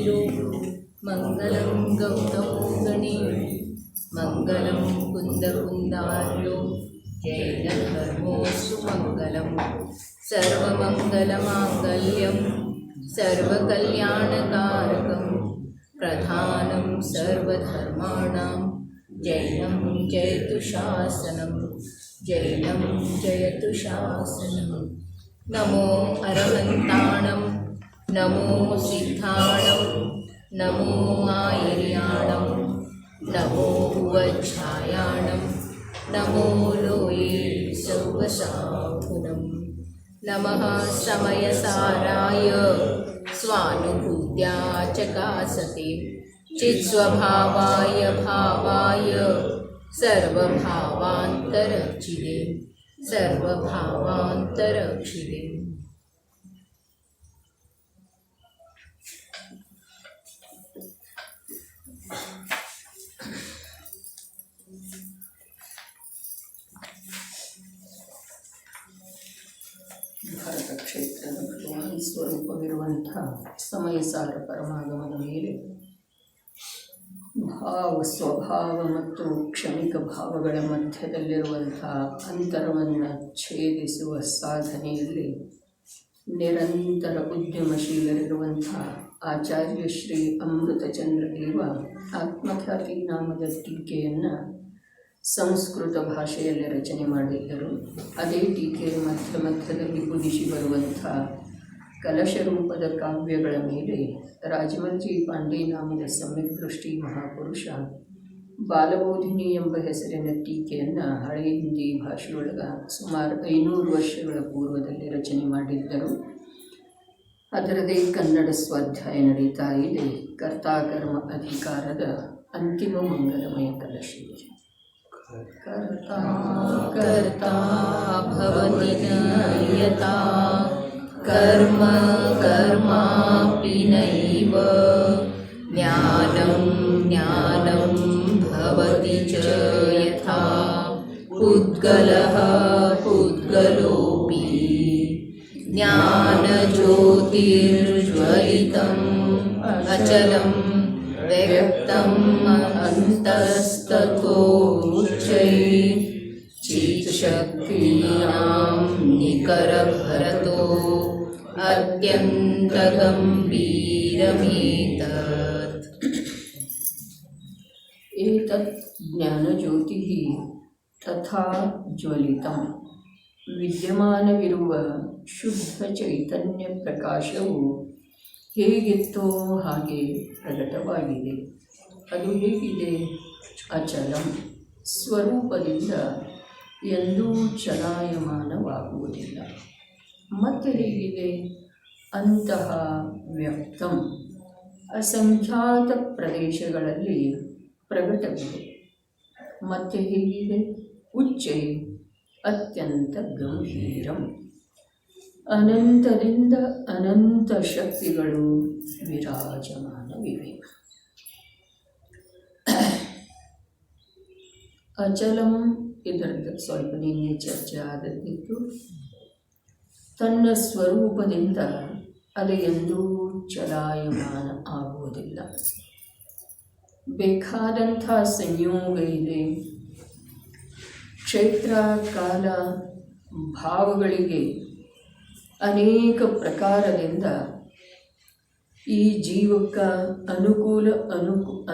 वीरो मंगलं गौतमो गणे मंगलं कुन्दकुन्दार्यो जैनधर्मोऽस्तु मंगलं सर्वमङ्गलमाङ्गल्यं सर्वकल्याणकारकं प्रधानं सर्वधर्माणां जैनं जयतु शासनं जैनं जयतु शासनं। नमो अरहन्ताणं नमो सिद्धाणं नमो आयर्याणं नमो भुवच्छायाणं नमो लोये सर्वसाधुनं। नमः समयसाराय स्वानुभूत्या चकासते चित्स्वभावाय भावाय सर्वभावान्तरक्षिणे सर्वभावान्तरक्षिणे। ಭಾರತ ಕ್ಷೇತ್ರದ ಭಗವಾನ್ ಸ್ವರೂಪವಿರುವಂಥ ಸಮಯಸಾರ ಪರಮಾಗಮದ ಮೇಲೆ ಭಾವ ಸ್ವಭಾವ ಮತ್ತು ಕ್ಷಣಿಕ ಭಾವಗಳ ಮಧ್ಯದಲ್ಲಿರುವಂಥ ಅಂತರವನ್ನು ಛೇದಿಸುವ ಸಾಧನೆಯಲ್ಲಿ ನಿರಂತರ ಉದ್ಯಮಶೀಲರಿರುವಂಥ ಆಚಾರ್ಯ ಶ್ರೀ ಅಮೃತಚಂದ್ರ ದೇವ ಆತ್ಮಖ್ಯಾತಿ ನಾಮದ ಟೀಕೆಯನ್ನು ಸಂಸ್ಕೃತ ಭಾಷೆಯಲ್ಲಿ ರಚನೆ ಮಾಡಿದ್ದರು. ಅದೇ ಟೀಕೆಯ ಮಧ್ಯದಲ್ಲಿ ಉದಿಸಿ ಬರುವಂಥ ಕಲಶರೂಪದ ಕಾವ್ಯಗಳ ಮೇಲೆ ರಾಜಮಲ್ಜಿ ಪಾಂಡೆ ನಾಮದ ಸಮ್ಯಕ್ ದೃಷ್ಟಿ ಮಹಾಪುರುಷ ಬಾಲಬೋಧಿನಿ ಎಂಬ ಹೆಸರಿನ ಟೀಕೆಯನ್ನು ಹಳೆಯ ಹಿಂದಿ ಭಾಷೆಯೊಳಗೆ ಸುಮಾರು 500 ವರ್ಷಗಳ ಪೂರ್ವದಲ್ಲಿ ರಚನೆ ಮಾಡಿದ್ದರು. ಅದರದೇ ಕನ್ನಡ ಸ್ವಾಧ್ಯಾಯ ನಡೀತಾ ಇದೆ. ಕರ್ತಾಕರ್ಮ ಅಧಿಕಾರದ ಅಂತಿಮ ಮಂಗಲಮಯ ಕಲಶ ಇದೆ. कर्ता कर्ता भवति यथा कर्म कर्मापि नैव ज्ञानं ज्ञानं भवति च यथा पुद्गलः पुद्गलोऽपि ज्ञानज्योतिर्ज्वलितम् अचलं व्यक्तम् अन्तस्ततोच्चैः चित्शक्तीनां निकरभरतो अत्यन्तगम्भीरमेतत्। एतत् ज्ञानज्योतिः तथा ज्वलितं ವಿದ್ಯಮಾನವಿರುವ ಶುದ್ಧ ಚೈತನ್ಯ ಪ್ರಕಾಶವು ಹೇಗಿತ್ತೋ ಹಾಗೆ ಪ್ರಕಟವಾಗಿದೆ. ಅದು ಹೇಗಿದೆ? ಅಚಲಂ, ಸ್ವರೂಪದಿಂದ ಎಂದೂ ಚಲಾಯಮಾನವಾಗುವುದಿಲ್ಲ. ಮತ್ತೆ ಹೇಗಿದೆ? ಅಂತಹ ವ್ಯಕ್ತಂ, ಅಸಂಖ್ಯಾತ ಪ್ರದೇಶಗಳಲ್ಲಿ ಪ್ರಕಟವಿದೆ. ಮತ್ತೆ ಹೇಗಿದೆ? ಉಚ್ಚೈ, ಅತ್ಯಂತ ಗಂಭೀರಂ, ಅನಂತದಿಂದ ಅನಂತ ಶಕ್ತಿಗಳು ವಿರಾಜಮಾನವಿವೆ. ಅಚಲಂ ಇದರದ್ದು ಸ್ವಲ್ಪ ನಿನ್ನೆ ಚರ್ಚೆ ಆದದ್ದಿತ್ತು. ತನ್ನ ಸ್ವರೂಪದಿಂದ ಅದು ಎಂದೂ ಚಲಾಯಮಾನ ಆಗುವುದಿಲ್ಲ. ಬೇಕಾದಂಥ ಸಂಯೋಗ ಇದೆ. ಕ್ಷೇತ್ರ ಕಾಲ ಭಾವಗಳಿಗೆ ಅನೇಕ ಪ್ರಕಾರದಿಂದ ಈ ಜೀವಕ್ಕೆ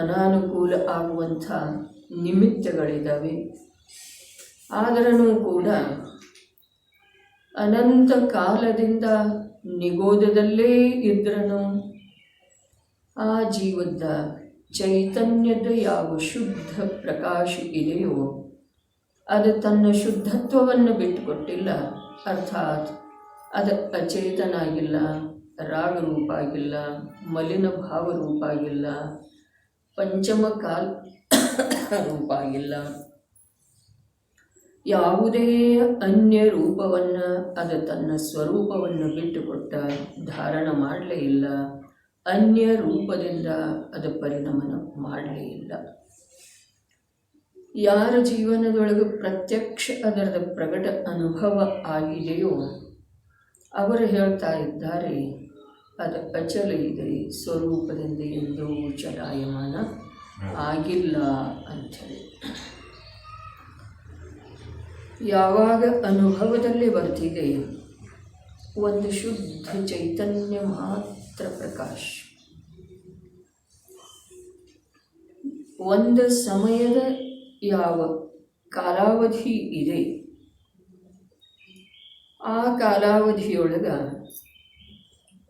ಅನಾನುಕೂಲ ಆಗುವಂಥ ನಿಮಿತ್ತಗಳಿದ್ದಾವೆ. ಆದರೂ ಕೂಡ ಅನಂತ ಕಾಲದಿಂದ ನಿಗೋಧದಲ್ಲೇ ಇದ್ರೂ ಆ ಜೀವದ ಚೈತನ್ಯದ ಯಾವ ಶುದ್ಧ ಪ್ರಕಾಶ ಇದೆಯೋ ಅದು ತನ್ನ ಶುದ್ಧತ್ವವನ್ನು ಬಿಟ್ಟುಕೊಟ್ಟಿಲ್ಲ. ಅರ್ಥಾತ್ ಅದು ಅಚೇತನ ಆಗಿಲ್ಲ, ರಾಗರೂಪ ಆಗಿಲ್ಲ, ಮಲಿನ ಭಾವರೂಪ ಆಗಿಲ್ಲ, ಪಂಚಮ ಕಾಲ ರೂಪ ಆಗಿಲ್ಲ. ಯಾವುದೇ ಅನ್ಯ ರೂಪವನ್ನು ಅದು ತನ್ನ ಸ್ವರೂಪವನ್ನು ಬಿಟ್ಟುಕೊಟ್ಟ ಧಾರಣ ಮಾಡಲೇ ಇಲ್ಲ. ಅನ್ಯ ರೂಪದಿಂದ ಅದು ಪರಿಣಮನ ಮಾಡಲೇ ಇಲ್ಲ. ಯಾರ ಜೀವನದೊಳಗೆ ಪ್ರತ್ಯಕ್ಷ ಅದರದ ಪ್ರಕಟ ಅನುಭವ ಆಗಿದೆಯೋ ಅವರು ಹೇಳ್ತಾ ಇದ್ದಾರೆ, ಅದು ಅಚಲ ಇದೆ, ಸ್ವರೂಪದಿಂದ ಎಂದೂ ಚಲಾಯಮಾನ ಆಗಿಲ್ಲ ಅಂಥೇಳಿ. ಯಾವಾಗ ಅನುಭವದಲ್ಲಿ ಬರ್ತಿದೆ ಒಂದು ಶುದ್ಧ ಚೈತನ್ಯ ಮಾತ್ರ ಪ್ರಕಾಶ, ಒಂದು ಸಮಯದ ಯಾವ ಕಾಲಾವಧಿ ಇದೆ ಆ ಕಾಲಾವಧಿಯೊಳಗೆ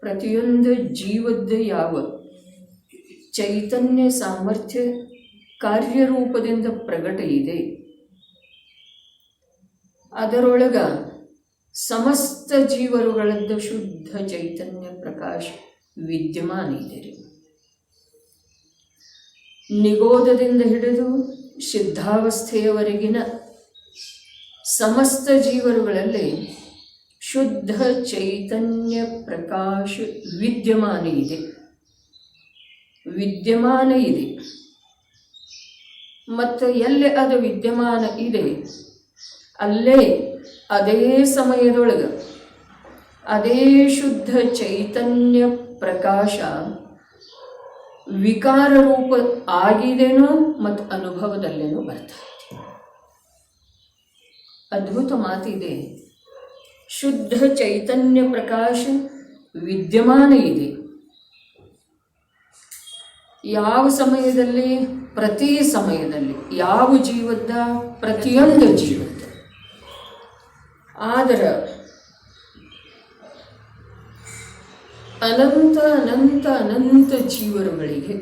ಪ್ರತಿಯೊಂದು ಜೀವದ ಯಾವ ಚೈತನ್ಯ ಸಾಮರ್ಥ್ಯ ಕಾರ್ಯರೂಪದಿಂದ ಪ್ರಗಟ ಇದೆ ಅದರೊಳಗೆ ಸಮಸ್ತ ಜೀವರುಗಳದ್ದು ಶುದ್ಧ ಚೈತನ್ಯ ಪ್ರಕಾಶ ವಿದ್ಯಮಾನ ಇದೆ. ನಿಗೋಧದಿಂದ ಹಿಡಿದು ಸಿದ್ಧಾವಸ್ಥೆಯವರೆಗಿನ ಸಮಸ್ತ ಜೀವರುಗಳಲ್ಲಿ ಶುದ್ಧ ಚೈತನ್ಯ ಪ್ರಕಾಶ ವಿದ್ಯಮಾನ ಇದೆ. ಮತ್ತು ಎಲ್ಲಿ ಅದು ವಿದ್ಯಮಾನ ಇದೆ ಅಲ್ಲೇ ಅದೇ ಸಮಯದೊಳಗೆ ಅದೇ ಶುದ್ಧ ಚೈತನ್ಯ ಪ್ರಕಾಶ ವಿಕಾರ ರೂಪ ಆಗಿದೆನೋ ಮತ್ತು ಅನುಭವದಲ್ಲೇನೋ ಬರ್ತಾ ಇದೆ. ಅದ್ಭುತ ಮಾತಿದೆ. ಶುದ್ಧ ಚೈತನ್ಯ ಪ್ರಕಾಶ ವಿದ್ಯಮಾನ ಇದೆ. ಯಾವ ಸಮಯದಲ್ಲಿ? ಪ್ರತಿ ಸಮಯದಲ್ಲಿ. ಯಾವ ಜೀವದ? ಪ್ರತಿಯೊಂದು ಜೀವದ. ಆದರೆ ಅನಂತ ಅನಂತ ಅನಂತ ಜೀವರುಗಳಿಗೆ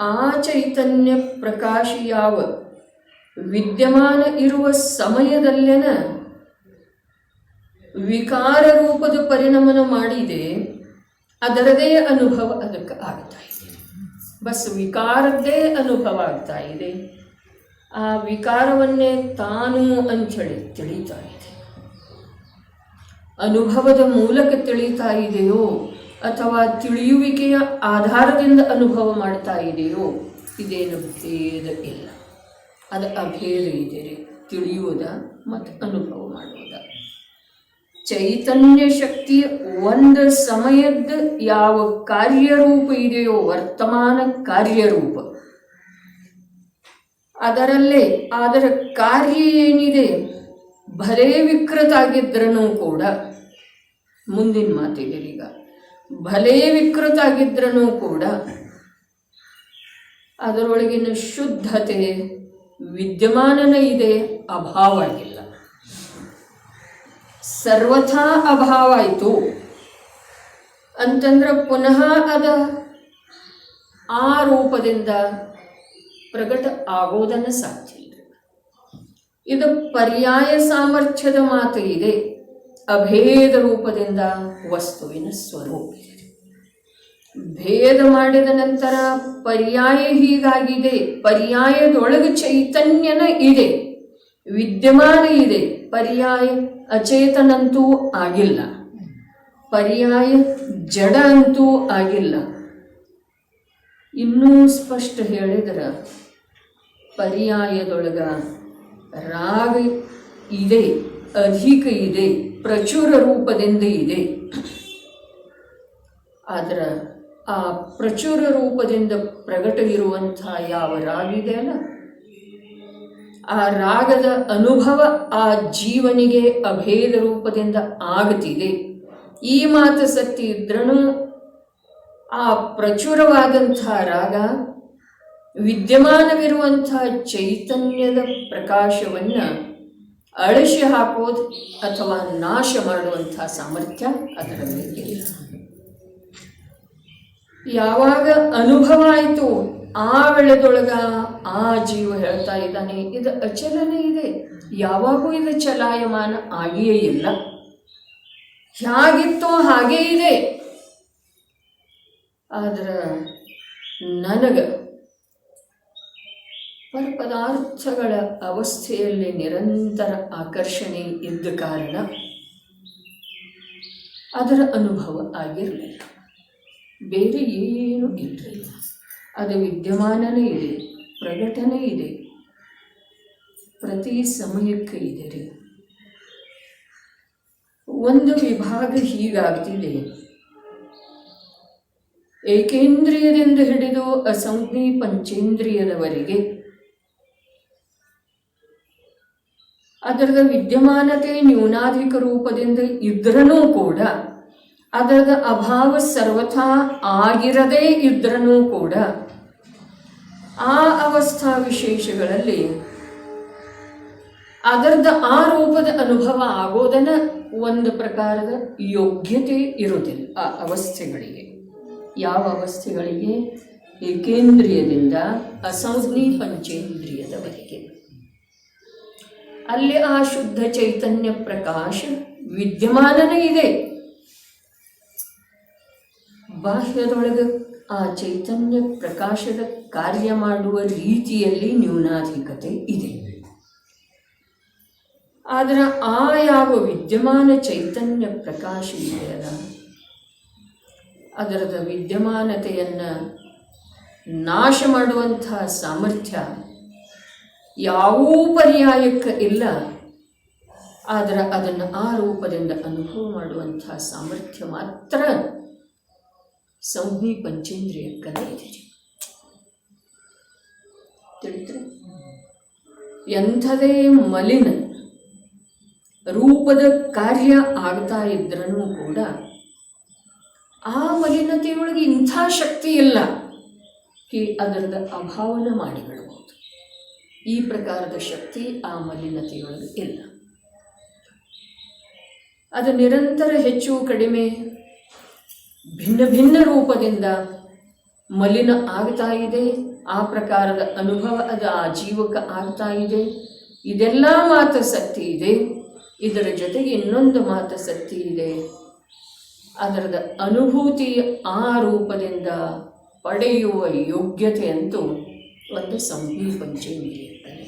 ಆ ಚೈತನ್ಯ ಪ್ರಕಾಶ ಯಾವ ವಿದ್ಯಮಾನ ಇರುವ ಸಮಯದಲ್ಲೇನ ವಿಕಾರ ರೂಪದ ಪರಿಣಾಮನ ಮಾಡಿದೆ, ಅದರದೇ ಅನುಭವ ಅದಕ್ಕೆ ಆಗ್ತಾ ಇದೆ. ಬಸ್ ವಿಕಾರದ್ದೇ ಅನುಭವ ಆಗ್ತಾ ಇದೆ. ಆ ವಿಕಾರವನ್ನೇ ತಾನು ಅಂಥೇಳಿ ತಿಳಿತಾ ಇದೆ. ಅನುಭವದ ಮೂಲಕ ತಿಳಿತಾ ಇದೆಯೋ ಅಥವಾ ತಿಳಿಯುವಿಕೆಯ ಆಧಾರದಿಂದ ಅನುಭವ ಮಾಡ್ತಾ ಇದೆಯೋ ಇದೇನು ಭೇದ ಇಲ್ಲ. ಅದು ಅಭೇದ ಇದೆ. ತಿಳಿಯುವುದ ಮತ್ತು ಅನುಭವ ಮಾಡುವುದ. ಚೈತನ್ಯ ಶಕ್ತಿಯ ಒಂದು ಸಮಯದ ಯಾವ ಕಾರ್ಯರೂಪ ಇದೆಯೋ ವರ್ತಮಾನ ಕಾರ್ಯರೂಪ, ಅದರಲ್ಲೇ ಅದರ ಕಾರ್ಯ ಏನಿದೆ ಭಲೇ ವಿಕೃತ ಆಗಿದ್ರೂ ಕೂಡ, ಮುಂದಿನ ಮಾತಿದೆ ಈಗ, ಭಲೇ ವಿಕೃತ ಆಗಿದ್ರೂ ಕೂಡ ಅದರೊಳಗಿನ ಶುದ್ಧತೆ ವಿದ್ಯಮಾನನ ಇದೆ, ಅಭಾವ ಆಗಿಲ್ಲ. ಸರ್ವಥಾ ಅಭಾವ ಆಯಿತು ಅಂತಂದ್ರೆ ಪುನಃ ಅದ ಆ ರೂಪದಿಂದ ಪ್ರಗಟ ಆಗೋದನ್ನು ಸಾಧ್ಯ ಇಲ್ಲ. ಇದು ಪರ್ಯಾಯ ಸಾಮರ್ಥ್ಯದ ಮಾತು ಇದೆ. ಅಭೇದ ರೂಪದಿಂದ ವಸ್ತುವಿನ ಸ್ವರೂಪ ಇದೆ. ಭೇದ ಮಾಡಿದ ನಂತರ ಪರ್ಯಾಯ ಹೀಗಾಗಿದೆ. ಪರ್ಯಾಯದೊಳಗೆ ಚೈತನ್ಯನ ಇದೆ, ವಿದ್ಯಮಾನ ಇದೆ. ಪರ್ಯಾಯ ಅಚೇತನಂತೂ ಆಗಿಲ್ಲ, ಪರ್ಯಾಯ ಜಡ ಅಂತೂ ಆಗಿಲ್ಲ. ಇನ್ನೂ ಸ್ಪಷ್ಟ ಹೇಳಿದರೆ ಪರ್ಯಾಯದೊಳಗ ರಾಗ ಇದೆ, ಅಧಿಕ ಇದೆ, ಪ್ರಚುರ ರೂಪದಿಂದ ಇದೆ. ಆದರೆ ಆ ಪ್ರಚುರ ರೂಪದಿಂದ ಪ್ರಗಟ ಇರುವಂಥ ಯಾವ ರಾಗ ಇದೆಯಲ್ಲ, ಆ ರಾಗದ ಅನುಭವ ಆ ಜೀವನಿಗೆ ಅಭೇದ ರೂಪದಿಂದ ಆಗುತ್ತಿದೆ. ಈ ಮಾತು ಸತ್ಯ ಇದ್ರೂ ಆ ಪ್ರಚುರವಾದಂಥ ರಾಗ ವಿದ್ಯಮಾನವಿರುವಂಥ ಚೈತನ್ಯದ ಪ್ರಕಾಶವನ್ನು ಅಳಿಸಿ ಹಾಕೋದು ಅಥವಾ ನಾಶ ಮಾಡುವಂಥ ಸಾಮರ್ಥ್ಯ ಅದರಲ್ಲಿ ಇಲ್ಲ. ಯಾವಾಗ ಅನುಭವ ಆಯಿತು ಆ ವೇಳೆದೊಳಗ ಆ ಜೀವ ಹೇಳ್ತಾ ಇದ್ದಾನೆ, ಇದು ಅಚಲನೆ ಇದೆ, ಯಾವಾಗೂ ಇದು ಚಲಾಯಮಾನ ಆಗಿಯೇ ಇಲ್ಲ, ಹೇಗಿತ್ತೋ ಹಾಗೇ ಇದೆ. ಆದ್ರೆ ನನಗೆ ಪರಪದಾರ್ಥಗಳ ಅವಸ್ಥೆಯಲ್ಲಿ ನಿರಂತರ ಆಕರ್ಷಣೆ ಇದ್ದ ಕಾರಣ ಅದರ ಅನುಭವ ಆಗಿರಲಿಲ್ಲ. ಬೇರೆ ಏನೂ ಇರಲಿಲ್ಲ. ಅದು ವಿದ್ಯಮಾನನೇ ಇದೆ, ಪ್ರಕಟನೆ ಇದೆ, ಪ್ರತಿ ಸಮಯಕ್ಕೆ ಇದೆ. ಒಂದು ವಿಭಾಗ ಹೀಗಾಗ್ತಿದೆ, ಏಕೇಂದ್ರಿಯದಿಂದ ಹಿಡಿದು ಅಸಂಜ್ಞಿ ಪಂಚೇಂದ್ರಿಯದವರೆಗೆ ಅದರದ ವಿದ್ಯಮಾನತೆ ನ್ಯೂನಾಧಿಕ ರೂಪದಿಂದ ಇದ್ರೂ ಕೂಡ, ಅದರದ ಅಭಾವ ಸರ್ವಥಾ ಆಗಿರದೇ ಇದ್ರೂ ಕೂಡ, ಆ ಅವಸ್ಥಾ ವಿಶೇಷಗಳಲ್ಲಿ ಅದರದ ಆ ರೂಪದ ಅನುಭವ ಆಗೋದನ್ನ ಒಂದು ಪ್ರಕಾರದ ಯೋಗ್ಯತೆ ಇರುವುದಿಲ್ಲ ಆ ಅವಸ್ಥೆಗಳಿಗೆ. ಯಾವ ಅವಸ್ಥೆಗಳಿಗೆ? ಏಕೇಂದ್ರಿಯದಿಂದ ಅಸಂಜ್ಞಿ ಪಂಚೇಂದ್ರಿಯದವರೆಗೆ. ಅಲ್ಲಿ ಆ ಶುದ್ಧ ಚೈತನ್ಯ ಪ್ರಕಾಶ ವಿದ್ಯಮಾನನೇ ಇದೆ. ಬಾಹ್ಯದೊಳಗೆ ಆ ಚೈತನ್ಯ ಪ್ರಕಾಶದ ಕಾರ್ಯ ಮಾಡುವ ರೀತಿಯಲ್ಲಿ ನ್ಯೂನಾಧಿಕತೆ ಇದೆ. ಆದರೆ ಆ ಯಾವ ವಿದ್ಯಮಾನ ಚೈತನ್ಯ ಪ್ರಕಾಶ ಇದೆಯಲ್ಲ, ಅದರದ ವಿದ್ಯಮಾನತೆಯನ್ನು ನಾಶ ಮಾಡುವಂತಹ ಸಾಮರ್ಥ್ಯ ಯಾವ ಪರ್ಯಾಯಕ್ಕೆ ಇಲ್ಲ. ಆದರೆ ಅದನ್ನು ಆ ರೂಪದಿಂದ ಅನುಭವ ಮಾಡುವಂತಹ ಸಾಮರ್ಥ್ಯ ಮಾತ್ರ ಸಂಜ್ಞಿ ಪಂಚೇಂದ್ರಿಯಕ್ಕನೇ ಇದೆ. ತಿಳಿದ್ರೆ ಎಂಥದೇ ಮಲಿನ ರೂಪದ ಕಾರ್ಯ ಆಗ್ತಾ ಇದ್ರೂ ಕೂಡ ಆ ಮಲಿನತೆಯೊಳಗೆ ಇಂಥ ಶಕ್ತಿ ಇಲ್ಲ ಅದರದ ಅಭಾವನ ಮಾಡಿಬಿಡಬಹುದು. ಈ ಪ್ರಕಾರದ ಶಕ್ತಿ ಆ ಮಲಿನತೆಯೊಳಗೆ ಇಲ್ಲ. ಅದು ನಿರಂತರ ಹೆಚ್ಚು ಕಡಿಮೆ ಭಿನ್ನ ಭಿನ್ನ ರೂಪದಿಂದ ಮಲಿನ ಆಗ್ತಾ ಇದೆ. ಆ ಪ್ರಕಾರದ ಅನುಭವ ಅದು ಆ ಜೀವಕ್ಕೆ ಆಗ್ತಾ ಇದೆ. ಇದೆಲ್ಲ ಮಾತು ಸತ್ಯ ಇದೆ. ಇದರ ಜೊತೆಗೆ ಇನ್ನೊಂದು ಮಾತು ಸತ್ಯ ಇದೆ. ಅದರದ ಅನುಭೂತಿ ಆ ರೂಪದಿಂದ ಪಡೆಯುವ ಯೋಗ್ಯತೆ ಅಂತೂ ಒಂದು ಸಂಜ್ಞಿ ಪಂಚೇಂದ್ರಿಯಕ್ಕನೇ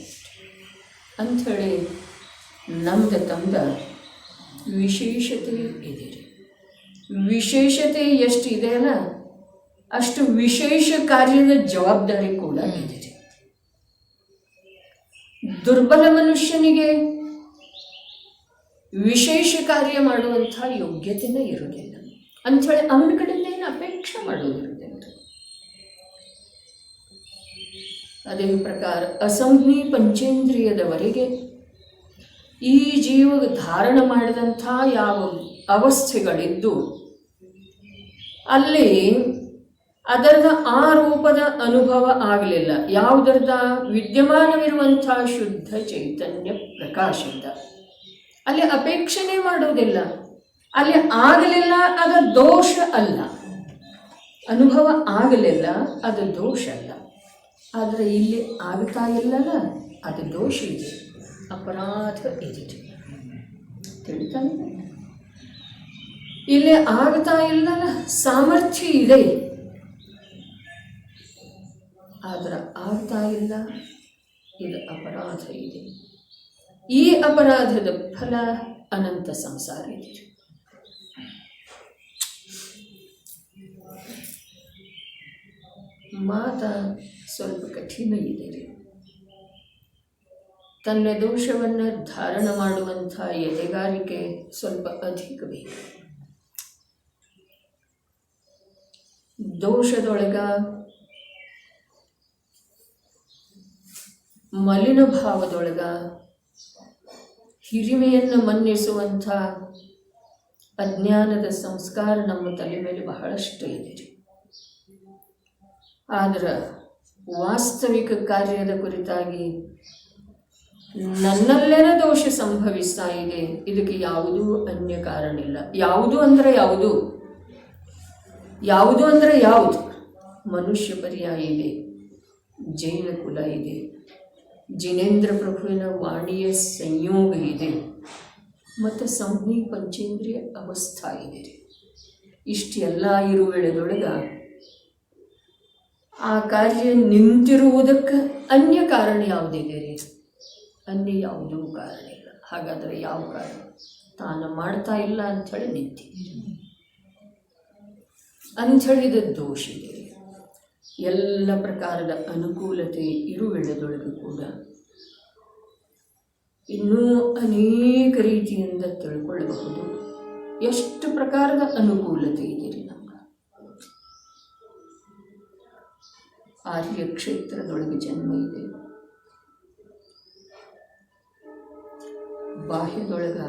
ಅಂಥೇಳಿ ನಮ್ದು ತಮ್ದ ವಿಶೇಷತೆ ಇದೆ. ವಿಶೇಷತೆ ಎಷ್ಟು ಇದೆಯಲ್ಲ ಅಷ್ಟು ವಿಶೇಷ ಕಾರ್ಯದ ಜವಾಬ್ದಾರಿ ಕೂಡ ಇದೆ. ದುರ್ಬಲ ಮನುಷ್ಯನಿಗೆ ವಿಶೇಷ ಕಾರ್ಯ ಮಾಡುವಂಥ ಯೋಗ್ಯತೆನೇ ಇರುವುದಿಲ್ಲ ಅಂಥೇಳಿ ಅವನ ಕಡೆಯಿಂದ ಏನು ಅಪೇಕ್ಷೆ ಮಾಡೋದಿರುವುದಿಲ್ಲ. ಅದೇ ಪ್ರಕಾರ ಅಸಂಜ್ಞಿ ಪಂಚೇಂದ್ರಿಯದವರೆಗೆ ಈ ಜೀವ ಧಾರಣ ಮಾಡಿದಂಥ ಯಾವ ಅವಸ್ಥೆಗಳಿದ್ದು ಅಲ್ಲಿ ಅದರದ ಆ ರೂಪದ ಅನುಭವ ಆಗಲಿಲ್ಲ. ಯಾವುದರದ ವಿದ್ಯಮಾನವಿರುವಂಥ ಶುದ್ಧ ಚೈತನ್ಯ ಪ್ರಕಾಶದ ಅಲ್ಲಿ ಅಪೇಕ್ಷಣೆ ಮಾಡೋದಿಲ್ಲ. ಅಲ್ಲಿ ಆಗಲಿಲ್ಲ, ಅದು ದೋಷ ಅಲ್ಲ. ಅನುಭವ ಆಗಲಿಲ್ಲ, ಅದು ದೋಷ ಅಲ್ಲ. ಆದರೆ ಇಲ್ಲಿ ಆಗ್ತಾ ಇಲ್ಲಲ್ಲ, ಅದು ದೋಷ ಇದೆ, ಅಪರಾಧ ಇದೆ. ತಿಳಿತಾನೆ? ಇಲ್ಲಿ ಆಗ್ತಾ ಇಲ್ಲಲ್ಲ, ಸಾಮರ್ಥ್ಯ ಇದೆ, ಆದರೆ ಆಗ್ತಾ ಇಲ್ಲ, ಇದು ಅಪರಾಧ ಇದೆ. ಈ ಅಪರಾಧದ ಫಲ ಅನಂತ ಸಂಸಾರ ಇದೆ. ಮಾತ ಸ್ವಲ್ಪ ಕಠಿಣ ಇದೆ ರೀ. ತನ್ನ ದೋಷವನ್ನು ಧಾರಣ ಮಾಡುವಂಥ ಎದೆಗಾರಿಕೆ ಸ್ವಲ್ಪ ಅಧಿಕ ಬೇಕು. ದೋಷದೊಳಗ ಮಲಿನ ಭಾವದೊಳಗ ಹಿರಿಮೆಯನ್ನು ಮನ್ನಿಸುವಂಥ ಅಜ್ಞಾನದ ಸಂಸ್ಕಾರ ನಮ್ಮ ತಲೆ ಮೇಲೆ ಬಹಳಷ್ಟು ಇದೆ. ಆದರೆ ವಾಸ್ತವಿಕ ಕಾರ್ಯದ ಕುರಿತಾಗಿ ನನ್ನಲ್ಲೇನೇ ದೋಷ ಸಂಭವಿಸ್ತಾ ಇದೆ, ಇದಕ್ಕೆ ಯಾವುದೂ ಅನ್ಯ ಕಾರಣ ಇಲ್ಲ. ಯಾವುದು ಅಂದರೆ ಯಾವುದು? ಯಾವುದು ಅಂದರೆ ಯಾವುದು? ಮನುಷ್ಯ ಪರ್ಯಾಯ ಇದೆ, ಜೈನ ಕುಲ ಇದೆ, ಜಿನೇಂದ್ರ ಪ್ರಭುವಿನ ವಾಣಿಯ ಸಂಯೋಗ ಇದೆ, ಮತ್ತು ಸಂಜ್ಞಿ ಪಂಚೇಂದ್ರಿಯ ಅವಸ್ಥಾ ಇದೆ. ಇಷ್ಟೆಲ್ಲ ಇರುವೆಳೆದೊಳಗೆ ಆ ಕಾರ್ಯ ನಿಂತಿರುವುದಕ್ಕೆ ಅನ್ಯ ಕಾರಣ ಯಾವುದಿದೆ ರೀ? ಅನ್ಯ ಯಾವುದೂ ಕಾರಣ ಇಲ್ಲ. ಹಾಗಾದರೆ ಯಾವ ಕಾರಣ? ತಾನು ಮಾಡ್ತಾ ಇಲ್ಲ ಅಂಥೇಳಿ ನಿಂತಿದೆ, ಅಂಥೇಳಿದ ದೋಷ ಇದೆ. ಎಲ್ಲ ಪ್ರಕಾರದ ಅನುಕೂಲತೆ ಇರುವೆಳೆದೊಳಗೂ ಕೂಡ ಇನ್ನೂ ಅನೇಕ ರೀತಿಯಿಂದ ತಿಳ್ಕೊಳ್ಳಬಹುದು. ಎಷ್ಟು ಪ್ರಕಾರದ ಅನುಕೂಲತೆ ಇದೆ ರೀ ನಮ್ಗೆ. ಆರ್ಯ ಕ್ಷೇತ್ರದೊಳಗೆ ಜನ್ಮ ಇದೆ. ಬಾಹ್ಯದೊಳಗ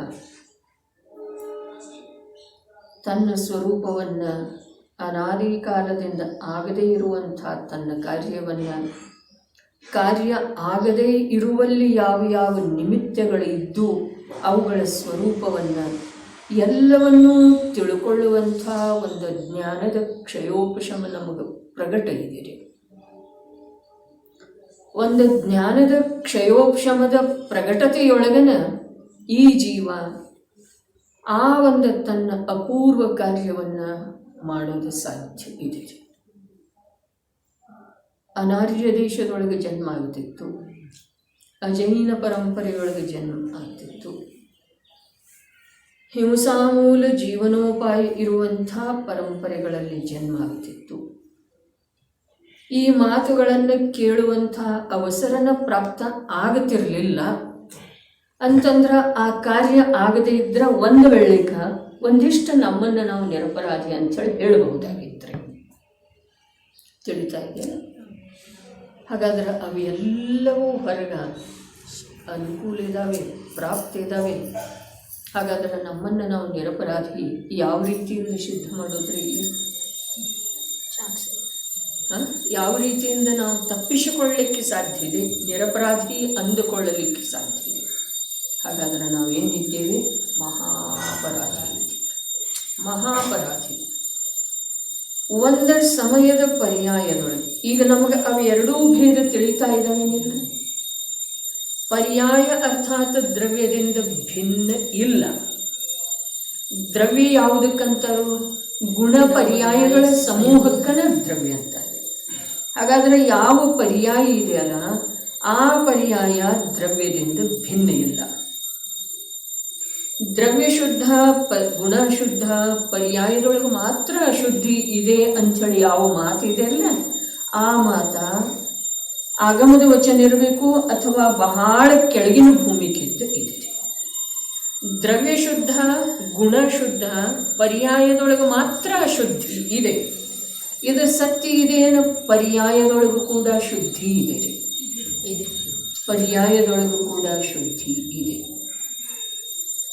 ತನ್ನ ಸ್ವರೂಪವನ್ನು ಅನಾದಿ ಕಾಲದಿಂದ ಆಗದೇ ಇರುವಂಥ ತನ್ನ ಕಾರ್ಯ ಆಗದೇ ಇರುವಲ್ಲಿ ಯಾವ ಯಾವ ನಿಮಿತ್ತಗಳಿದ್ದು ಅವುಗಳ ಸ್ವರೂಪವನ್ನು ಎಲ್ಲವನ್ನೂ ತಿಳ್ಕೊಳ್ಳುವಂಥ ಒಂದು ಜ್ಞಾನದ ಕ್ಷಯೋಪಶಮ ನಮಗೆ ಪ್ರಗಟ ಇದೆ. ಒಂದು ಜ್ಞಾನದ ಕ್ಷಯೋಪಶಮದ ಪ್ರಗಟತೆಯೊಳಗನ ಈ ಜೀವ ಆ ಒಂದು ತನ್ನ ಅಪೂರ್ವ ಕಾರ್ಯವನ್ನು ಮಾಡೋದು ಸಾಧ್ಯ ಇದೆ. ಅನಾರ್ಯ ದೇಶದೊಳಗೆ ಜನ್ಮ ಆಗ್ತಿತ್ತು, ಅಜೈನ ಪರಂಪರೆಯೊಳಗೆ ಜನ್ಮ ಆಗ್ತಿತ್ತು, ಹಿಂಸಾಮೂಲ ಜೀವನೋಪಾಯ ಇರುವಂಥ ಪರಂಪರೆಗಳಲ್ಲಿ ಜನ್ಮ ಆಗ್ತಿತ್ತು. ಈ ಮಾತುಗಳನ್ನು ಕೇಳುವಂಥ ಅವಸರನ ಪ್ರಾಪ್ತ ಆಗತಿರಲಿಲ್ಲ. ಅಂತಂದ್ರೆ ಆ ಕಾರ್ಯ ಆಗದೇ ಇದ್ರೆ ಒಂದು ವೇಳೆಗ ಒಂದಿಷ್ಟು ನಮ್ಮನ್ನು ನಾವು ನಿರಪರಾಧಿ ಅಂಥೇಳಿ ಹೇಳಬಹುದಾಗಿದ್ರೆ. ತಿಳಿತಾ ಇದೆಯಲ್ಲ? ಹಾಗಾದ್ರೆ ಅವೆಲ್ಲವೂ ಹೊರಗ ಅನುಕೂಲ ಇದ್ದಾವೆ, ಪ್ರಾಪ್ತಿ ಇದ್ದಾವೆ. ಹಾಗಾದ್ರೆ ನಮ್ಮನ್ನು ನಾವು ನಿರಪರಾಧಿ ಯಾವ ರೀತಿಯಿಂದ ಸಿದ್ಧ ಮಾಡೋದ್ರಿ? ಯಾವ ರೀತಿಯಿಂದ ನಾವು ತಪ್ಪಿಸಿಕೊಳ್ಳಲಿಕ್ಕೆ ಸಾಧ್ಯ ಇದೆ, ನಿರಪರಾಧಿ ಅಂದುಕೊಳ್ಳಲಿಕ್ಕೆ ಸಾಧ್ಯ ಇದೆ? ಹಾಗಾದ್ರೆ ನಾವೇನಿದ್ದೇವೆ? ಮಹಾಪರಾಧಿ. ಒಂದು ಸಮಯದ ಪರ್ಯಾಯದೊಳಗೆ ಈಗ ನಮಗೆ ಅವೆರಡೂ ಭೇದ ತಿಳಿತಾ ಇದ್ದಾವೇನಿಲ್ಲ? ಪರ್ಯಾಯ ಅರ್ಥಾತ್ ದ್ರವ್ಯದಿಂದ ಭಿನ್ನ ಇಲ್ಲ. ದ್ರವ್ಯ ಯಾವುದಕ್ಕಂತಾರೋ? ಗುಣ ಪರ್ಯಾಯಗಳ ಸಮೂಹಕ್ಕನ ದ್ರವ್ಯ ಅಂತಾರೆ. ಹಾಗಾದರೆ ಯಾವ ಪರ್ಯಾಯ ಇದೆಯಲ್ಲ ಆ ಪರ್ಯಾಯ ದ್ರವ್ಯದಿಂದ ಭಿನ್ನ ಇಲ್ಲ. ದ್ರವ್ಯ ಶುದ್ಧ, ಗುಣ ಶುದ್ಧ, ಪರ್ಯಾಯದೊಳಗೆ ಮಾತ್ರ ಅಶುದ್ಧಿ ಇದೆ ಅಂಥೇಳಿ ಯಾವ ಮಾತಿದೆ ಅಲ್ಲ, ಆ ಮಾತ ಆಗಮದ ವಚನ ಇರಬೇಕು ಅಥವಾ ಬಹಳ ಕೆಳಗಿನ ಭೂಮಿಗಿದ್ದು ಇದೆ. ದ್ರವ್ಯ ಶುದ್ಧ, ಗುಣ ಶುದ್ಧ, ಪರ್ಯಾಯದೊಳಗೆ ಮಾತ್ರ ಅಶುದ್ಧಿ ಇದೆ. ಇದು ಸತ್ಯ ಇದೆಯೇನು? ಪರ್ಯಾಯದೊಳಗೂ ಕೂಡ ಶುದ್ಧಿ ಇದೆ. ಪರ್ಯಾಯದೊಳಗೂ ಕೂಡ ಶುದ್ಧಿ ಇದೆ.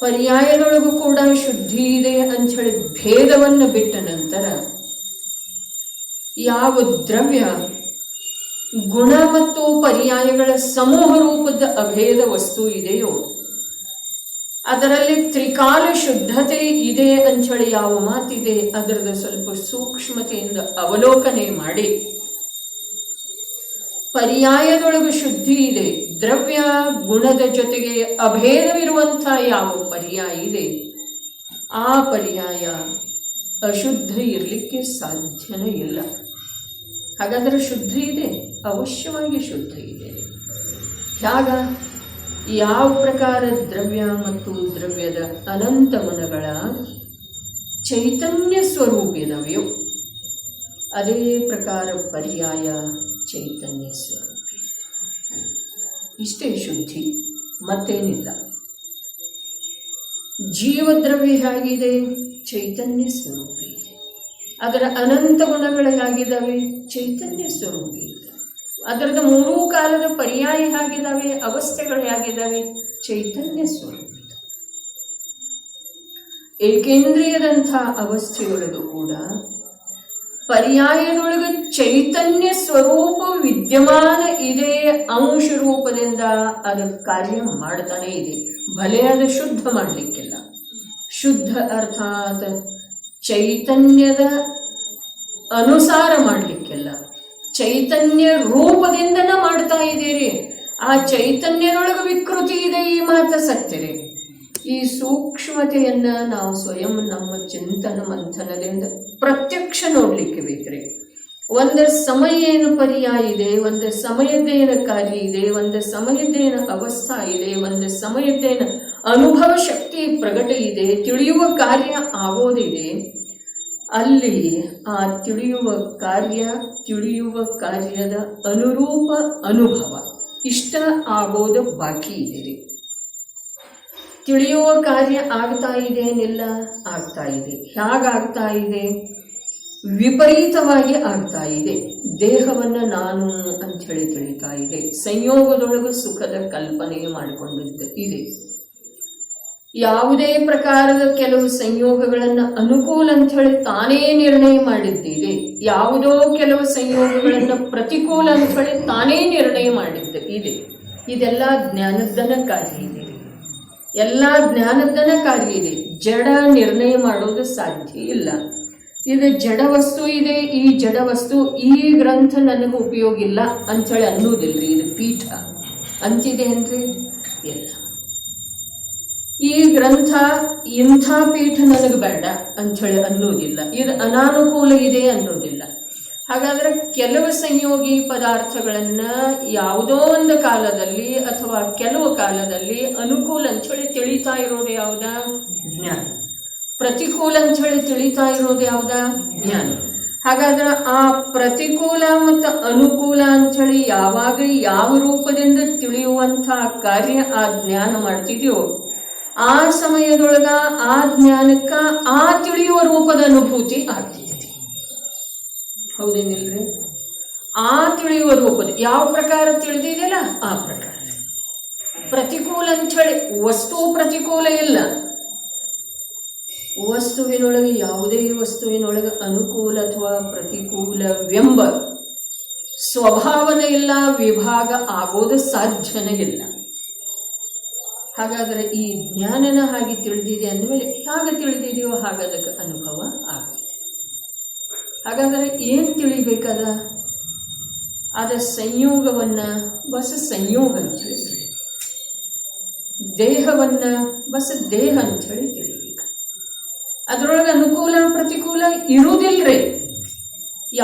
ಪರ್ಯಾಯದೊಳಗೂ ಕೂಡ ಶುದ್ಧಿ ಇದೆ ಅಂಥೇಳಿ ಭೇದವನ್ನು ಬಿಟ್ಟ ನಂತರ ಯಾವ ದ್ರವ್ಯ ಗುಣ ಮತ್ತು ಪರ್ಯಾಯಗಳ ಸಮೂಹ ರೂಪದ ಅಭೇದ ವಸ್ತು ಇದೆಯೋ ಅದರಲ್ಲಿ ತ್ರಿಕಾಲ ಶುದ್ಧತೆ ಇದೆ ಅಂಥೇಳಿ ಯಾವ ಮಾತಿದೆ ಅದರದ ಸ್ವಲ್ಪ ಸೂಕ್ಷ್ಮತೆಯಿಂದ ಅವಲೋಕನೆ ಮಾಡಿ ಪರ್ಯಾಯದೊಳಗೆ ಶುದ್ಧಿ ಇದೆ, ದ್ರವ್ಯ ಗುಣದ ಜೊತೆಗೆ ಅಭೇದವಿರುವಂಥ ಯಾವ ಪರ್ಯಾಯ ಇದೆ ಆ ಪರ್ಯಾಯ ಅಶುದ್ಧ ಇರಲಿಕ್ಕೆ ಸಾಧ್ಯನೇ ಇಲ್ಲ. ಹಾಗಾದರೆ ಶುದ್ಧ ಇದೆ, ಅವಶ್ಯವಾಗಿ ಶುದ್ಧ ಇದೆ. ಯಾಗ ಯಾವ ಪ್ರಕಾರ ದ್ರವ್ಯ ಮತ್ತು ದ್ರವ್ಯದ ಅನಂತ ಗುಣಗಳ ಚೈತನ್ಯ ಸ್ವರೂಪಿದವೆಯೋ ಅದೇ ಪ್ರಕಾರ ಪರ್ಯಾಯ ಚೈತನ್ಯ ಸ್ವರೂಪಿ. ಇಷ್ಟೇ ಶುದ್ಧಿ, ಮತ್ತೇನಿಲ್ಲ. ಜೀವದ್ರವ್ಯ ಹೇಗಿದೆ? ಚೈತನ್ಯ ಸ್ವರೂಪಿ ಇದೆ. ಅದರ ಅನಂತ ಗುಣಗಳು ಹೇಗಿದ್ದಾವೆ? ಚೈತನ್ಯ ಸ್ವರೂಪಿ ಇದೆ. ಅದರದ ಮೂರೂ ಕಾಲದ ಪರ್ಯಾಯ ಹೇಗಿದ್ದಾವೆ? ಅವಸ್ಥೆಗಳು ಹೇಗಿದ್ದಾವೆ? ಚೈತನ್ಯ ಸ್ವರೂಪಿತ. ಏಕೇಂದ್ರಿಯದಂಥ ಅವಸ್ಥೆಯೊಳಗೂ ಕೂಡ ಪರ್ಯಾಯದೊಳಗೆ ಚೈತನ್ಯ ಸ್ವರೂಪ ವಿದ್ಯಮಾನ ಇದೆ. ಅಂಶ ರೂಪದಿಂದ ಅದರ ಕಾರ್ಯ ಮಾಡ್ತಾನೆ ಇದೆ. ಭಲೆ ಅದು ಶುದ್ಧ ಮಾಡಲಿಕ್ಕಿಲ್ಲ. ಶುದ್ಧ ಅರ್ಥಾತ್ ಚೈತನ್ಯದ ಅನುಸಾರ ಮಾಡಲಿಕ್ಕಿಲ್ಲ, ಚೈತನ್ಯ ರೂಪದಿಂದನ ಮಾಡ್ತಾ ಇದ್ದೀರಿ. ಆ ಚೈತನ್ಯದೊಳಗೆ ವಿಕೃತಿ ಇದೆ, ಈ ಮಾತು ಸತ್ಯರಿ. ಈ ಸೂಕ್ಷ್ಮತೆಯನ್ನು ನಾವು ಸ್ವಯಂ ನಮ್ಮ ಚಿಂತನ ಮಂಥನದಿಂದ ಪ್ರತ್ಯಕ್ಷ ನೋಡಲಿಕ್ಕೆ ಬೇಕ್ರಿ. ಒಂದು ಸಮಯ ಏನು ಪರ್ಯಾಯ ಇದೆ, ಒಂದು ಸಮಯದ್ದೇನು ಕಾರ್ಯ ಇದೆ, ಒಂದು ಸಮಯದ್ದೇನು ಅವಸ್ಥಾ ಇದೆ, ಒಂದು ಸಮಯದ್ದೇನು ಅನುಭವ ಶಕ್ತಿ ಪ್ರಗಟ ಇದೆ, ತಿಳಿಯುವ ಕಾರ್ಯ ಆಗೋದಿದೆ. ಅಲ್ಲಿ ಆ ತಿಳಿಯುವ ಕಾರ್ಯದ ಅನುರೂಪ ಅನುಭವ ಇಷ್ಟ ಆಗೋದು ಬಾಕಿ ಇದೆ. ತಿಳಿಯುವ ಕಾರ್ಯ ಆಗ್ತಾ ಇದೆ ಏನಿಲ್ಲ? ಆಗ್ತಾ ಇದೆ. ಹೇಗಾಗ್ತಾ ಇದೆ? ವಿಪರೀತವಾಗಿ ಆಗ್ತಾ ಇದೆ. ದೇಹವನ್ನು ನಾನು ಅಂಥೇಳಿ ತಿಳಿತಾ ಇದೆ. ಸಂಯೋಗದೊಳಗೆ ಸುಖದ ಕಲ್ಪನೆ ಮಾಡಿಕೊಂಡಿದ್ದ ಇದೆ. ಯಾವುದೇ ಪ್ರಕಾರದ ಕೆಲವು ಸಂಯೋಗಗಳನ್ನು ಅನುಕೂಲ ಅಂಥೇಳಿ ತಾನೇ ನಿರ್ಣಯ ಮಾಡಿದ್ದಿದೆ. ಯಾವುದೋ ಕೆಲವು ಸಂಯೋಗಗಳನ್ನು ಪ್ರತಿಕೂಲ ಅಂಥೇಳಿ ತಾನೇ ನಿರ್ಣಯ ಮಾಡಿದ್ದ ಇದೆ. ಇದೆಲ್ಲ ಜ್ಞಾನದ್ದನ ಕಾರ್ಯ ಇದೆ. ಎಲ್ಲ ಜ್ಞಾನದ್ದನ ಕಾರ್ಯ ಇದೆ. ಜಡ ನಿರ್ಣಯ ಮಾಡೋದು ಸಾಧ್ಯ ಇಲ್ಲ. ಇದು ಜಡ ವಸ್ತು ಇದೆ, ಈ ಜಡ ವಸ್ತು ಈ ಗ್ರಂಥ ನನಗೆ ಉಪಯೋಗ ಇಲ್ಲ ಅಂಥೇಳಿ ಅನ್ನೋದಿಲ್ರಿ. ಇದು ಪೀಠ ಅಂತಿದೆ ಅನ್ರಿ, ಇಲ್ಲ. ಈ ಗ್ರಂಥ ಇಂಥ ಪೀಠ ನನಗೆ ಬೇಡ ಅಂಥೇಳಿ ಅನ್ನೋದಿಲ್ಲ. ಇದು ಅನಾನುಕೂಲ ಇದೆ ಅನ್ನೋದಿಲ್ಲ. ಹಾಗಾದ್ರೆ ಕೆಲವು ಸಂಯೋಗಿ ಪದಾರ್ಥಗಳನ್ನು ಯಾವುದೋ ಒಂದು ಕಾಲದಲ್ಲಿ ಅಥವಾ ಕೆಲವು ಕಾಲದಲ್ಲಿ ಅನುಕೂಲ ಅಂಥೇಳಿ ತಿಳಿತಾ ಇರೋದು ಯಾವುದ? ಜ್ಞಾನ. ಪ್ರತಿಕೂಲ ಅಂಥೇಳಿ ತಿಳಿತಾ ಇರೋದು ಯಾವುದ? ಜ್ಞಾನ. ಹಾಗಾದ್ರೆ ಆ ಪ್ರತಿಕೂಲ ಮತ್ತು ಅನುಕೂಲ ಅಂಥೇಳಿ ಯಾವಾಗ ಯಾವ ರೂಪದಿಂದ ತಿಳಿಯುವಂಥ ಕಾರ್ಯ ಆ ಜ್ಞಾನ ಮಾಡ್ತಿದೆಯೋ ಆ ಸಮಯದೊಳಗ ಆ ಜ್ಞಾನಕ್ಕೆ ಆ ತಿಳಿಯುವ ರೂಪದ ಅನುಭೂತಿ ಆಗ್ತಿದೆ. ಹೌದೇನಿಲ್ರಿ? ಆ ತಿಳಿಯುವ ರೂಪದ ಯಾವ ಪ್ರಕಾರ ತಿಳಿದಿದೆಯಲ್ಲ ಆ ಪ್ರಕಾರ. ಪ್ರತಿಕೂಲ ಅಂಥೇಳಿ ವಸ್ತು ಪ್ರತಿಕೂಲ ಇಲ್ಲ. ವಸ್ತುವಿನೊಳಗೆ ಯಾವುದೇ ವಸ್ತುವಿನೊಳಗೆ ಅನುಕೂಲ ಅಥವಾ ಪ್ರತಿಕೂಲವೆಂಬ ಸ್ವಭಾವನೆ ಇಲ್ಲ, ವಿಭಾಗ ಆಗೋದು ಸಾಧ್ಯನೇ ಇಲ್ಲ. ಹಾಗಾದರೆ ಈ ಜ್ಞಾನನ ಹಾಗೆ ತಿಳಿದಿದೆ ಅಂದಮೇಲೆ ಹೇಗೆ ತಿಳಿದಿದೆಯೋ ಹಾಗೆ ಅದಕ್ಕೆ ಅನುಭವ ಆಗ್ತಿದೆ. ಹಾಗಾದರೆ ಏನು ತಿಳಿಬೇಕದ? ಅದ ಸಂಯೋಗವನ್ನು ಬಸ್ ಸಂಯೋಗ ಅಂಥೇಳಿ ತಿಳಿಬೇಕು. ದೇಹವನ್ನು ಬಸ್ ದೇಹ ಅಂಥೇಳಿ ತಿಳಿಬೇಕು. ಅದರೊಳಗೆ ಅನುಕೂಲ ಪ್ರತಿಕೂಲ ಇರುವುದಿಲ್ಲರಿ.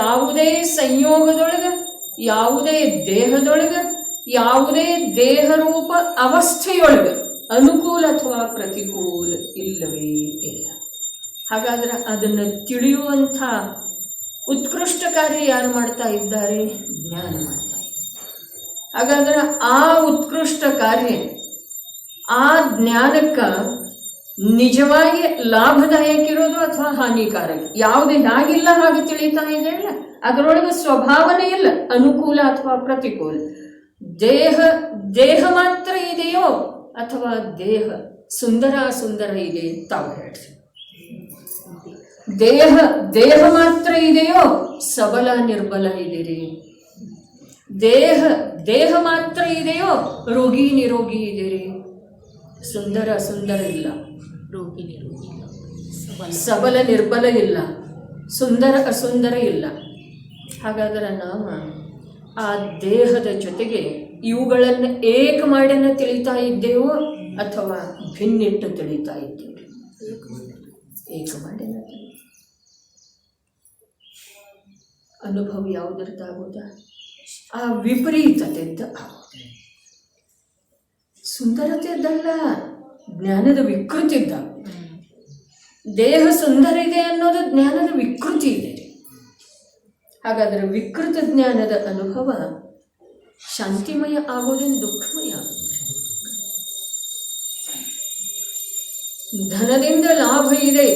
ಯಾವುದೇ ಸಂಯೋಗದೊಳಗೆ, ಯಾವುದೇ ದೇಹದೊಳಗೆ, ಯಾವುದೇ ದೇಹರೂಪ ಅವಸ್ಥೆಯೊಳಗೆ ಅನುಕೂಲ ಅಥವಾ ಪ್ರತಿಕೂಲ ಇಲ್ಲವೇ ಇಲ್ಲ. ಹಾಗಾದ್ರೆ ಅದನ್ನು ತಿಳಿಯುವಂಥ ಉತ್ಕೃಷ್ಟ ಕಾರ್ಯ ಯಾರು ಮಾಡ್ತಾ ಇದ್ದಾರೆ? ಜ್ಞಾನ ಮಾಡ್ತಾ ಇದ್ದಾರೆ. ಹಾಗಾದ್ರೆ ಆ ಉತ್ಕೃಷ್ಟ ಕಾರ್ಯ, ಆ ಜ್ಞಾನಕ್ಕೆ ನಿಜವಾಗಿ ಲಾಭದಾಯಕ ಇರೋದು ಅಥವಾ ಹಾನಿಕಾರಕ ಯಾವುದೇ ಹಾಗಿಲ್ಲ ಹಾಗೆ ತಿಳಿತಾ ಇದೆಯಲ್ಲ, ಅದರೊಳಗೆ ಸ್ವಭಾವನೆ ಇಲ್ಲ ಅನುಕೂಲ ಅಥವಾ ಪ್ರತಿಕೂಲ. ದೇಹ ಮಾತ್ರ ಇದೆಯೋ ಅಥವಾ ದೇಹ ಸುಂದರ ಅಸುಂದರ ಇದೆ? ತಾವು ಹೇಳಿ. ದೇಹ ಮಾತ್ರ ಇದೆಯೋ ಸಬಲ ನಿರ್ಬಲ ಇದೀರಿ? ದೇಹ ಮಾತ್ರ ಇದೆಯೋ ರೋಗಿ ನಿರೋಗಿ ಇದೀರಿ? ಸುಂದರ ಅಸುಂದರ ಇಲ್ಲ, ರೋಗಿ ನಿರೋಗಿ ಇಲ್ಲ, ಸಬಲ ನಿರ್ಬಲ ಇಲ್ಲ, ಸುಂದರ ಅಸುಂದರ ಇಲ್ಲ. ಹಾಗಾದರೆ ನಾವು ಆ ದೇಹದ ಜೊತೆಗೆ ಇವುಗಳನ್ನು ಏಕ ಮಾಡಿನ ತಿಳಿತಾ ಇದ್ದೇವೋ ಅಥವಾ ಭಿನ್ನಿಟ್ಟು ತಿಳಿತಾ ಇದ್ದೇವೆ? ಏಕ ಮಾಡಿನ ಅನುಭವ ಯಾವುದರದ್ದಾಗೋದ? ಆ ವಿಪರೀತತೆಯಿಂದ ಆಗೋದು. ಸುಂದರತೆಯದ್ದಲ್ಲ, ಜ್ಞಾನದ ವಿಕೃತಿದ್ದ. ದೇಹ ಸುಂದರ ಇದೆ ಅನ್ನೋದು ಜ್ಞಾನದ ವಿಕೃತಿ ಇದೆ. ಹಾಗಾದರೆ ವಿಕೃತ ಜ್ಞಾನದ ಅನುಭವ ಶಾಂತಿಮಯ ಆಗೋದೇನು ದುಃಖಮಯ ಆಗುತ್ತೆ? ಧನದಿಂದ ಲಾಭ ಇದೆ,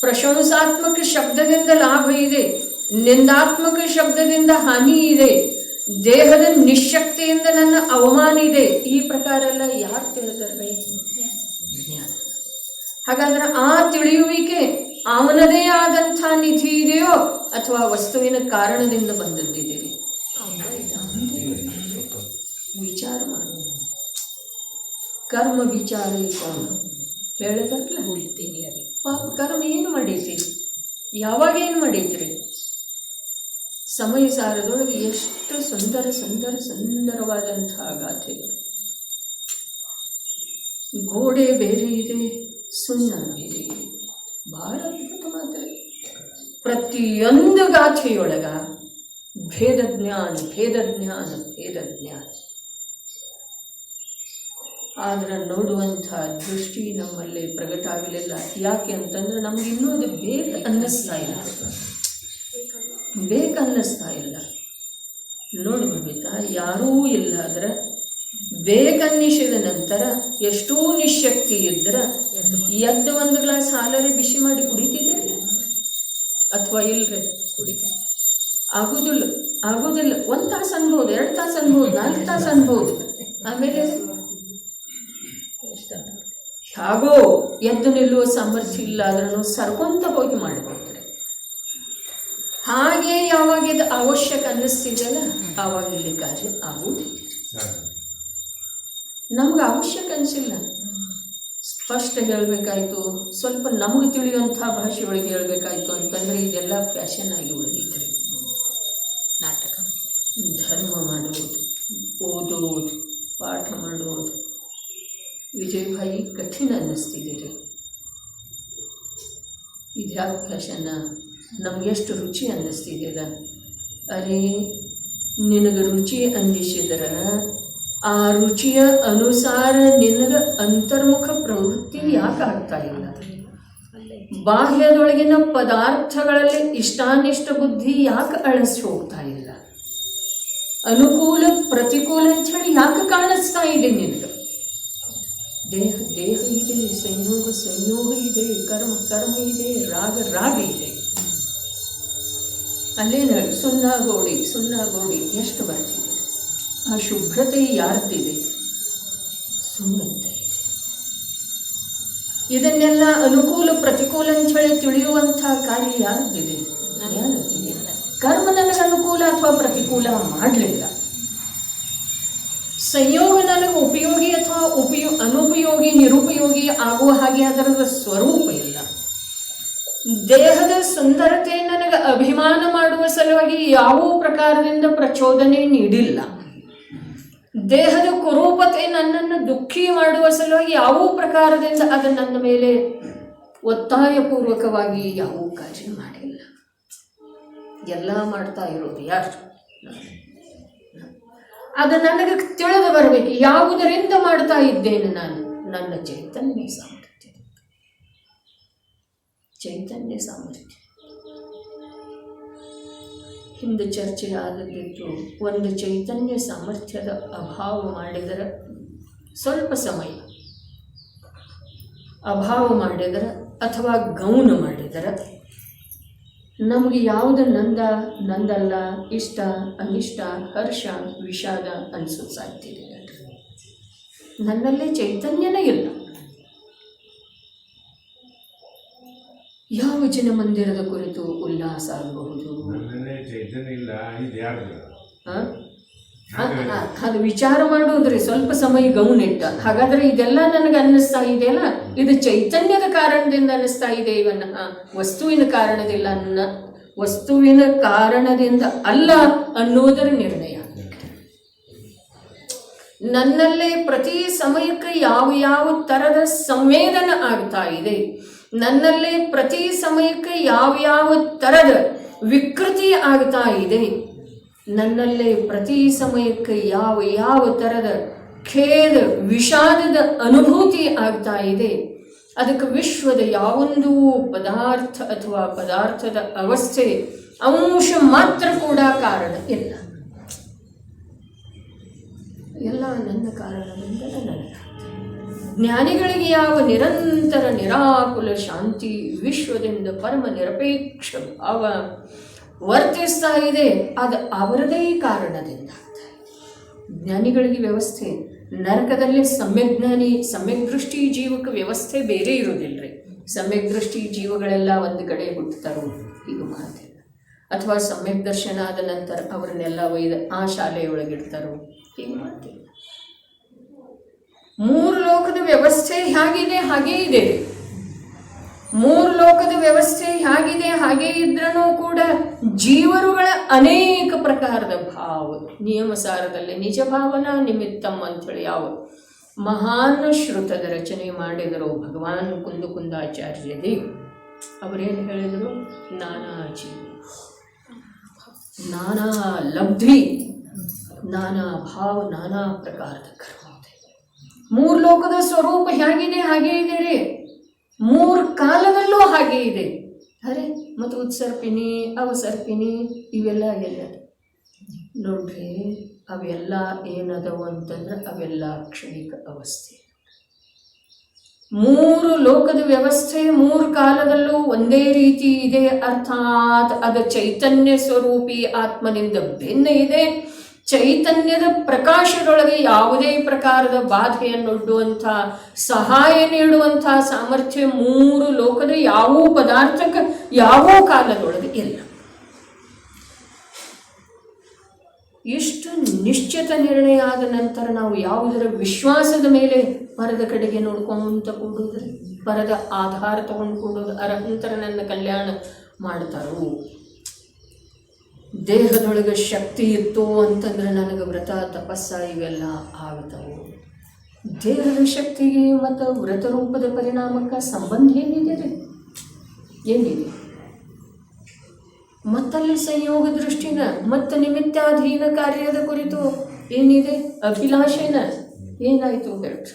ಪ್ರಶಂಸಾತ್ಮಕ ಶಬ್ದದಿಂದ ಲಾಭ ಇದೆ, ನಿಂದಾತ್ಮಕ ಶಬ್ದದಿಂದ ಹಾನಿ ಇದೆ, ದೇಹದ ನಿಶಕ್ತಿಯಿಂದ ನನ್ನ ಅವಮಾನ ಇದೆ. ಈ ಪ್ರಕಾರ ಎಲ್ಲ ಯಾರು ತಿಳಿದಾರೆ? ಜ್ಞಾನ. ಹಾಗಾದ್ರೆ ಆ ತಿಳಿಯುವಿಕೆ ಅವನದೇ ಆದಂಥ ನಿಧಿ ಇದೆಯೋ ಅಥವಾ ವಸ್ತುವಿನ ಕಾರಣದಿಂದ ಬಂದದ್ದಿದೆ? ವಿಚಾರ ಮಾಡು. ಕರ್ಮ ವಿಚಾರ ಇಟ್ಕೊಂಡು ಹೇಳಿದ್ರಲ್ಲ, ಹೋಲ್ತೀನಿ ಅದೇ ಪಾಪ ಕರ್ಮ ಏನು ಮಾಡೈತಿ? ಯಾವಾಗ ಏನು ಮಾಡೈತ್ರಿ? ಸಮಯ ಸಾರದೊಳಗೆ ಎಷ್ಟು ಸುಂದರ ಸುಂದರ ಸುಂದರವಾದಂತಹ ಗಾಥೆಗಳು. ಗೋಡೆ ಬೇರೆ ಇದೆ, ಸುಣ್ಣ ಬೇರೆ ಇದೆ. ಬಹಳ ಅದ್ಭುತ ಮಾತ್ರ. ಪ್ರತಿಯೊಂದು ಗಾಥೆಯೊಳಗ ಭೇದ ಜ್ಞಾನ, ಭೇದ ಜ್ಞಾನ, ಭೇದ ಜ್ಞಾನ. ಆದ್ರೆ ನೋಡುವಂಥ ದೃಷ್ಟಿ ನಮ್ಮಲ್ಲಿ ಪ್ರಗಟ ಆಗಲಿಲ್ಲ. ಯಾಕೆ ಅಂತಂದ್ರೆ ನಮ್ಗೆ ಇನ್ನೂ ಅದು ಬೇಕು ಅನ್ನಿಸ್ತಾ ಇಲ್ಲ, ಬೇಕನ್ನಿಸ್ತಾ ಇಲ್ಲ. ನೋಡಿ ಬಬಿತಾ, ಯಾರೂ ಇಲ್ಲ ಆದರೆ ಬೇಕನ್ನಿಸಿದ ನಂತರ ಎಷ್ಟೋ ನಿಶಕ್ತಿ ಇದ್ದರೆ ಎದ್ದು ಒಂದು ಗ್ಲಾಸ್ ಹಾಲರೆ ಬಿಸಿ ಮಾಡಿ ಕುಡಿತಿದ್ದೀರಿ. ಅಥವಾ ಇಲ್ರಿ? ಕುಡಿತೇನೆ. ಆಗೋದಿಲ್ಲ 1 ತಾಸು ಅನ್ಬೋದು, 2 ತಾಸು ಅನ್ಬೋದು, 4 ತಾಸು ಅನ್ಬೋದು. ಆಮೇಲೆ ಹೇಗೋ ಎದ್ದು ನಿಲ್ಲುವ ಸಾಮರ್ಥ್ಯ ಇಲ್ಲ, ಆದ್ರೂ ಸರ್ಕೊಂತ ಹೋಗಿ ಮಾಡಬಹುದ್ರೆ. ಹಾಗೆ ಯಾವಾಗ ಇದು ಅವಶ್ಯಕ ಅನ್ನಿಸ್ತಿದೆಯಲ್ಲ ಆವಾಗ ಇಲ್ಲಿ ಕಾರ್ಯ ಆಗುವುದಿಲ್ಲ. ನಮ್ಗೆ ಅವಶ್ಯಕ ಅನಿಸಿಲ್ಲ. ಸ್ಪಷ್ಟ ಹೇಳಬೇಕಾಯ್ತು, ಸ್ವಲ್ಪ ನಮಗೆ ತಿಳಿಯುವಂಥ ಭಾಷೆ ಒಳಗೆ ಹೇಳಬೇಕಾಯ್ತು ಅಂತಂದರೆ ಇದೆಲ್ಲ ಫ್ಯಾಷನ್ ಆಗಿ ಉಳಿದೈತ್ರಿ. ನಾಟಕ, ಧರ್ಮ ಮಾಡುವುದು, ಓದುವುದು, ಪಾಠ ಮಾಡುವುದು ವಿಜಯಭಾಯಿ ಕಠಿಣ ಅನ್ನಿಸ್ತಿದ್ದೀರಿ. ಇದ್ಯಾವ ಫ್ಯಾಷನ್ನ? ನಮಗೆಷ್ಟು ರುಚಿ ಅನ್ನಿಸ್ತಿದ್ದೀರ? ಅರೆ, ನಿನಗೆ ರುಚಿ ಅನ್ನಿಸಿದ್ರೆ ಆ ರುಚಿಯ ಅನುಸಾರ ನಿನಗೆ ಅಂತರ್ಮುಖ ಪ್ರವೃತ್ತಿ ಯಾಕೆ ಆಗ್ತಾ ಇಲ್ಲ? ಬಾಹ್ಯದೊಳಗಿನ ಪದಾರ್ಥಗಳಲ್ಲಿ ಇಷ್ಟಾನಿಷ್ಟ ಬುದ್ಧಿ ಯಾಕೆ ಅಳಿಸಿ ಹೋಗ್ತಾ ಇಲ್ಲ? ಅನುಕೂಲ ಪ್ರತಿಕೂಲ ಅಂಥೇಳಿ ಯಾಕೆ ಕಾಣಿಸ್ತಾ ಇದೆ ನಿನಗೆ? ದೇಹ ಇದೆ, ಸಂಯೋಗ ಇದೆ, ಕರ್ಮ ಇದೆ, ರಾಗ ಇದೆ. ಅಲ್ಲೇನ ಸುಣ್ಣ ಗೋಡಿ ಎಷ್ಟು ಬರ್ತಿದೆ? ಆ ಶುಭ್ರತೆ ಯಾರ್ದಿದೆ? ಸುಮ್ಮನೆ ಇದನ್ನೆಲ್ಲ ಅನುಕೂಲ ಪ್ರತಿಕೂಲ ಅಂಥೇಳಿ ತಿಳಿಯುವಂಥ ಕಾರ್ಯ ಯಾರ್ದಿದೆ? ಕರ್ಮ ನನಗೆ ಅನುಕೂಲ ಅಥವಾ ಪ್ರತಿಕೂಲ ಮಾಡಲಿಲ್ಲ. ಸಂಯೋಗ ನನಗೆ ಉಪಯೋಗಿ ಅಥವಾ ಅನುಪಯೋಗಿ ನಿರುಪಯೋಗಿ ಆಗುವ ಹಾಗೆ ಅದರದ ಸ್ವರೂಪ ಇಲ್ಲ. ದೇಹದ ಸುಂದರತೆ ನನಗೆ ಅಭಿಮಾನ ಮಾಡುವ ಸಲುವಾಗಿ ಯಾವ ಪ್ರಕಾರದಿಂದ ಪ್ರಚೋದನೆ ನೀಡಿಲ್ಲ. ದೇಹದ ಕುರೂಪತೆ ನನ್ನನ್ನು ದುಃಖಿ ಮಾಡುವ ಸಲುವಾಗಿ ಯಾವ ಪ್ರಕಾರದಿಂದ ಅದು ನನ್ನ ಮೇಲೆ ಒತ್ತಾಯಪೂರ್ವಕವಾಗಿ ಯಾವ ಕಾರ್ಯ ಮಾಡಿಲ್ಲ. ಎಲ್ಲ ಮಾಡ್ತಾ ಇರೋದು ಯಾರು? ಅದು ನನಗೆ ತಿಳಿದು ಬರಬೇಕು. ಯಾವುದರಿಂದ ಮಾಡ್ತಾ ಇದ್ದೇನೆ ನಾನು? ನನ್ನ ಚೈತನ್ಯ ಸಾಮರ್ಥ್ಯ. ಹಿಂದೆ ಚರ್ಚೆ ಆದದ್ದು ಒಂದು ಚೈತನ್ಯ ಸಾಮರ್ಥ್ಯದ ಅಭಾವ ಮಾಡಿದರೆ, ಸ್ವಲ್ಪ ಸಮಯ ಅಭಾವ ಮಾಡಿದರೆ ಅಥವಾ ಗೌಣ ಮಾಡಿದರೆ ನಮಗೆ ಯಾವುದು ನಂದಲ್ಲ, ಇಷ್ಟ ಅನಿಷ್ಟ, ಹರ್ಷ ವಿಷಾದ ಅನಿಸೋ ಸಾಧ್ಯತೆ ಇದೆ. ನನ್ನಲ್ಲಿ ಚೈತನ್ಯನೇ ಇಲ್ಲ. ಯಾವ ಜನ ಮಂದಿರದ ಕುರಿತು ಉಲ್ಲಾಸ ಆಗಬಹುದು? ಅದು ವಿಚಾರ ಮಾಡುವುದ್ರಿ ಸ್ವಲ್ಪ ಸಮಯ ಗಮನಿಟ್ಟ. ಹಾಗಾದ್ರೆ ಇದೆಲ್ಲ ನನಗೆ ಅನ್ನಿಸ್ತಾ ಇದೆಯಲ್ಲ, ಇದು ಚೈತನ್ಯದ ಕಾರಣದಿಂದ ಅನ್ನಿಸ್ತಾ ಇದೆ. ವಸ್ತುವಿನ ಕಾರಣದಿಂದ ಅಲ್ಲ ಅನ್ನುವುದರ ನಿರ್ಣಯ. ನನ್ನಲ್ಲೇ ಪ್ರತಿ ಸಮಯಕ್ಕೆ ಯಾವ ಥರದ ಸಂವೇದನ ಆಗ್ತಾ ಇದೆ, ನನ್ನಲ್ಲೇ ಪ್ರತಿ ಸಮಯಕ್ಕೆ ಯಾವ ಥರದ ವಿಕೃತಿ ಆಗ್ತಾ ಇದೆ, ನನ್ನಲ್ಲೇ ಪ್ರತಿ ಸಮಯಕ್ಕೆ ಯಾವ ಥರದ ಖೇದ ವಿಷಾದದ ಅನುಭೂತಿ ಆಗ್ತಾ ಇದೆ. ಅದಕ್ಕೆ ವಿಶ್ವದ ಯಾವೊಂದು ಪದಾರ್ಥ ಅಥವಾ ಪದಾರ್ಥದ ಅವಸ್ಥೆ ಅಂಶ ಮಾತ್ರ ಕೂಡ ಕಾರಣ ಇಲ್ಲ. ಎಲ್ಲ ನನ್ನ ಕಾರಣದಿಂದ ನನಗೆ. ಜ್ಞಾನಿಗಳಿಗೆ ಯಾವ ನಿರಂತರ ನಿರಾಕುಲ ಶಾಂತಿ ವಿಶ್ವದಿಂದ ಪರಮ ನಿರಪೇಕ್ಷ ಭಾವ ವರ್ತಿಸ್ತಾ ಇದೆ, ಅದು ಅವರದೇ ಕಾರಣದಿಂದ. ಜ್ಞಾನಿಗಳಿಗೆ ವ್ಯವಸ್ಥೆ, ನರಕದಲ್ಲಿ ಸಮ್ಯಕ್ ದೃಷ್ಟಿ ಜೀವಕ್ಕೆ ವ್ಯವಸ್ಥೆ ಬೇರೆ ಇರೋದಿಲ್ಲರಿ. ಸಮ್ಯಕ್ ದೃಷ್ಟಿ ಜೀವಗಳೆಲ್ಲ ಒಂದು ಕಡೆ ಹುಟ್ಟುತ್ತಾರೋ ಈಗ ಮಾತಿಲ್ಲ. ಅಥವಾ ಸಮ್ಯಕ್ ದರ್ಶನ ಆದ ನಂತರ ಅವರನ್ನೆಲ್ಲ ಒಯ್ದು ಆ ಶಾಲೆಯೊಳಗಿಡ್ತಾರೋ ಹೀಗೆ ಮಾತಿಲ್ಲ. 3 ಲೋಕದ ವ್ಯವಸ್ಥೆ ಹೇಗಿದೆ ಹಾಗೇ ಇದೆ. 3 ಲೋಕದ ವ್ಯವಸ್ಥೆ ಹೇಗಿದೆ ಹಾಗೇ ಇದ್ರೂ ಕೂಡ ಜೀವರುಗಳ ಅನೇಕ ಪ್ರಕಾರದ ಭಾವ ನಿಯಮಸಾರದಲ್ಲಿ ನಿಜ ಭಾವನಾ ನಿಮಿತ್ತಂ ಅಂಥೇಳಿ ಯಾವ ಮಹಾನ್ ಶ್ರುತದ ರಚನೆ ಮಾಡಿದರು ಭಗವಾನ್ ಕುಂದಾಚಾರ್ಯ ದೇವ್. ಅವರೇನು ಹೇಳಿದರು? ನಾನಾ ಜೀವ, ನಾನಾ ಲಬ್ಧಿ, ನಾನಾ ಭಾವ, ನಾನಾ ಪ್ರಕಾರದ ಕರ್ಮ. 3 ಲೋಕದ ಸ್ವರೂಪ ಹೇಗಿದೆ ಹಾಗೇ ಇದೆ ರೀ. 3 ಕಾಲದಲ್ಲೂ ಹಾಗೇ ಇದೆ. ಅರೆ ಮತ್ತು ಉತ್ಸರ್ಪಿಣಿ ಅವಸರ್ಪಿಣಿ ಇವೆಲ್ಲ ಎಲ್ಲ ನೋಡ್ರಿ, ಅವೆಲ್ಲ ಏನದವು ಅಂತಂದ್ರೆ ಅವೆಲ್ಲ ಕ್ಷಣಿಕ ಅವಸ್ಥೆ. ಮೂರು ಲೋಕದ ವ್ಯವಸ್ಥೆ ಮೂರು ಕಾಲದಲ್ಲೂ ಒಂದೇ ರೀತಿ ಇದೆ, ಅರ್ಥಾತ್ ಅದು ಚೈತನ್ಯ ಸ್ವರೂಪಿ ಆತ್ಮನಿಂದ ಭಿನ್ನ ಇದೆ. ಚೈತನ್ಯದ ಪ್ರಕಾಶದೊಳಗೆ ಯಾವುದೇ ಪ್ರಕಾರದ ಬಾಧೆಯನ್ನೊಡ್ಡುವಂಥ ಸಹಾಯ ನೀಡುವಂಥ ಸಾಮರ್ಥ್ಯ ಮೂರು ಲೋಕದ ಯಾವ ಪದಾರ್ಥಕ್ಕೆ ಯಾವ ಕಾಲದೊಳಗೆ ಇಲ್ಲ. ಇಷ್ಟು ನಿಶ್ಚಿತ ನಿರ್ಣಯ ಆದ ನಂತರ ನಾವು ಯಾವುದರ ವಿಶ್ವಾಸದ ಮೇಲೆ ಪರದ ಕಡೆಗೆ ನೋಡ್ಕೊಂತ ಕೂಡುವುದ್ರೆ, ಪರದ ಆಧಾರ ತಗೊಂಡು ಕೂಡೋದು ಅರಹಂತರ ನನ್ನ ಕಲ್ಯಾಣ ಮಾಡ್ತಾರೋ. ದೇಹದೊಳಗೆ ಶಕ್ತಿ ಇತ್ತು ಅಂತಂದ್ರೆ ನನಗೆ ವ್ರತ ತಪಸ್ಸ ಇವೆಲ್ಲ ಆಗ್ತಾವು. ದೇಹದ ಶಕ್ತಿಗೆ ಮತ್ತು ವ್ರತ ರೂಪದ ಪರಿಣಾಮಕ್ಕೆ ಸಂಬಂಧ ಏನಿದೆ ರೀ? ಏನಿದೆ? ಮತ್ತಲ್ಲಿ ಸಂಯೋಗ ದೃಷ್ಟಿನ ಮತ್ತು ನಿಮಿತ್ತಾಧೀನ ಕಾರ್ಯದ ಕುರಿತು ಏನಿದೆ? ಅಭಿಲಾಷೆನ ಏನಾಯಿತು ಹೇಳ್ರಿ.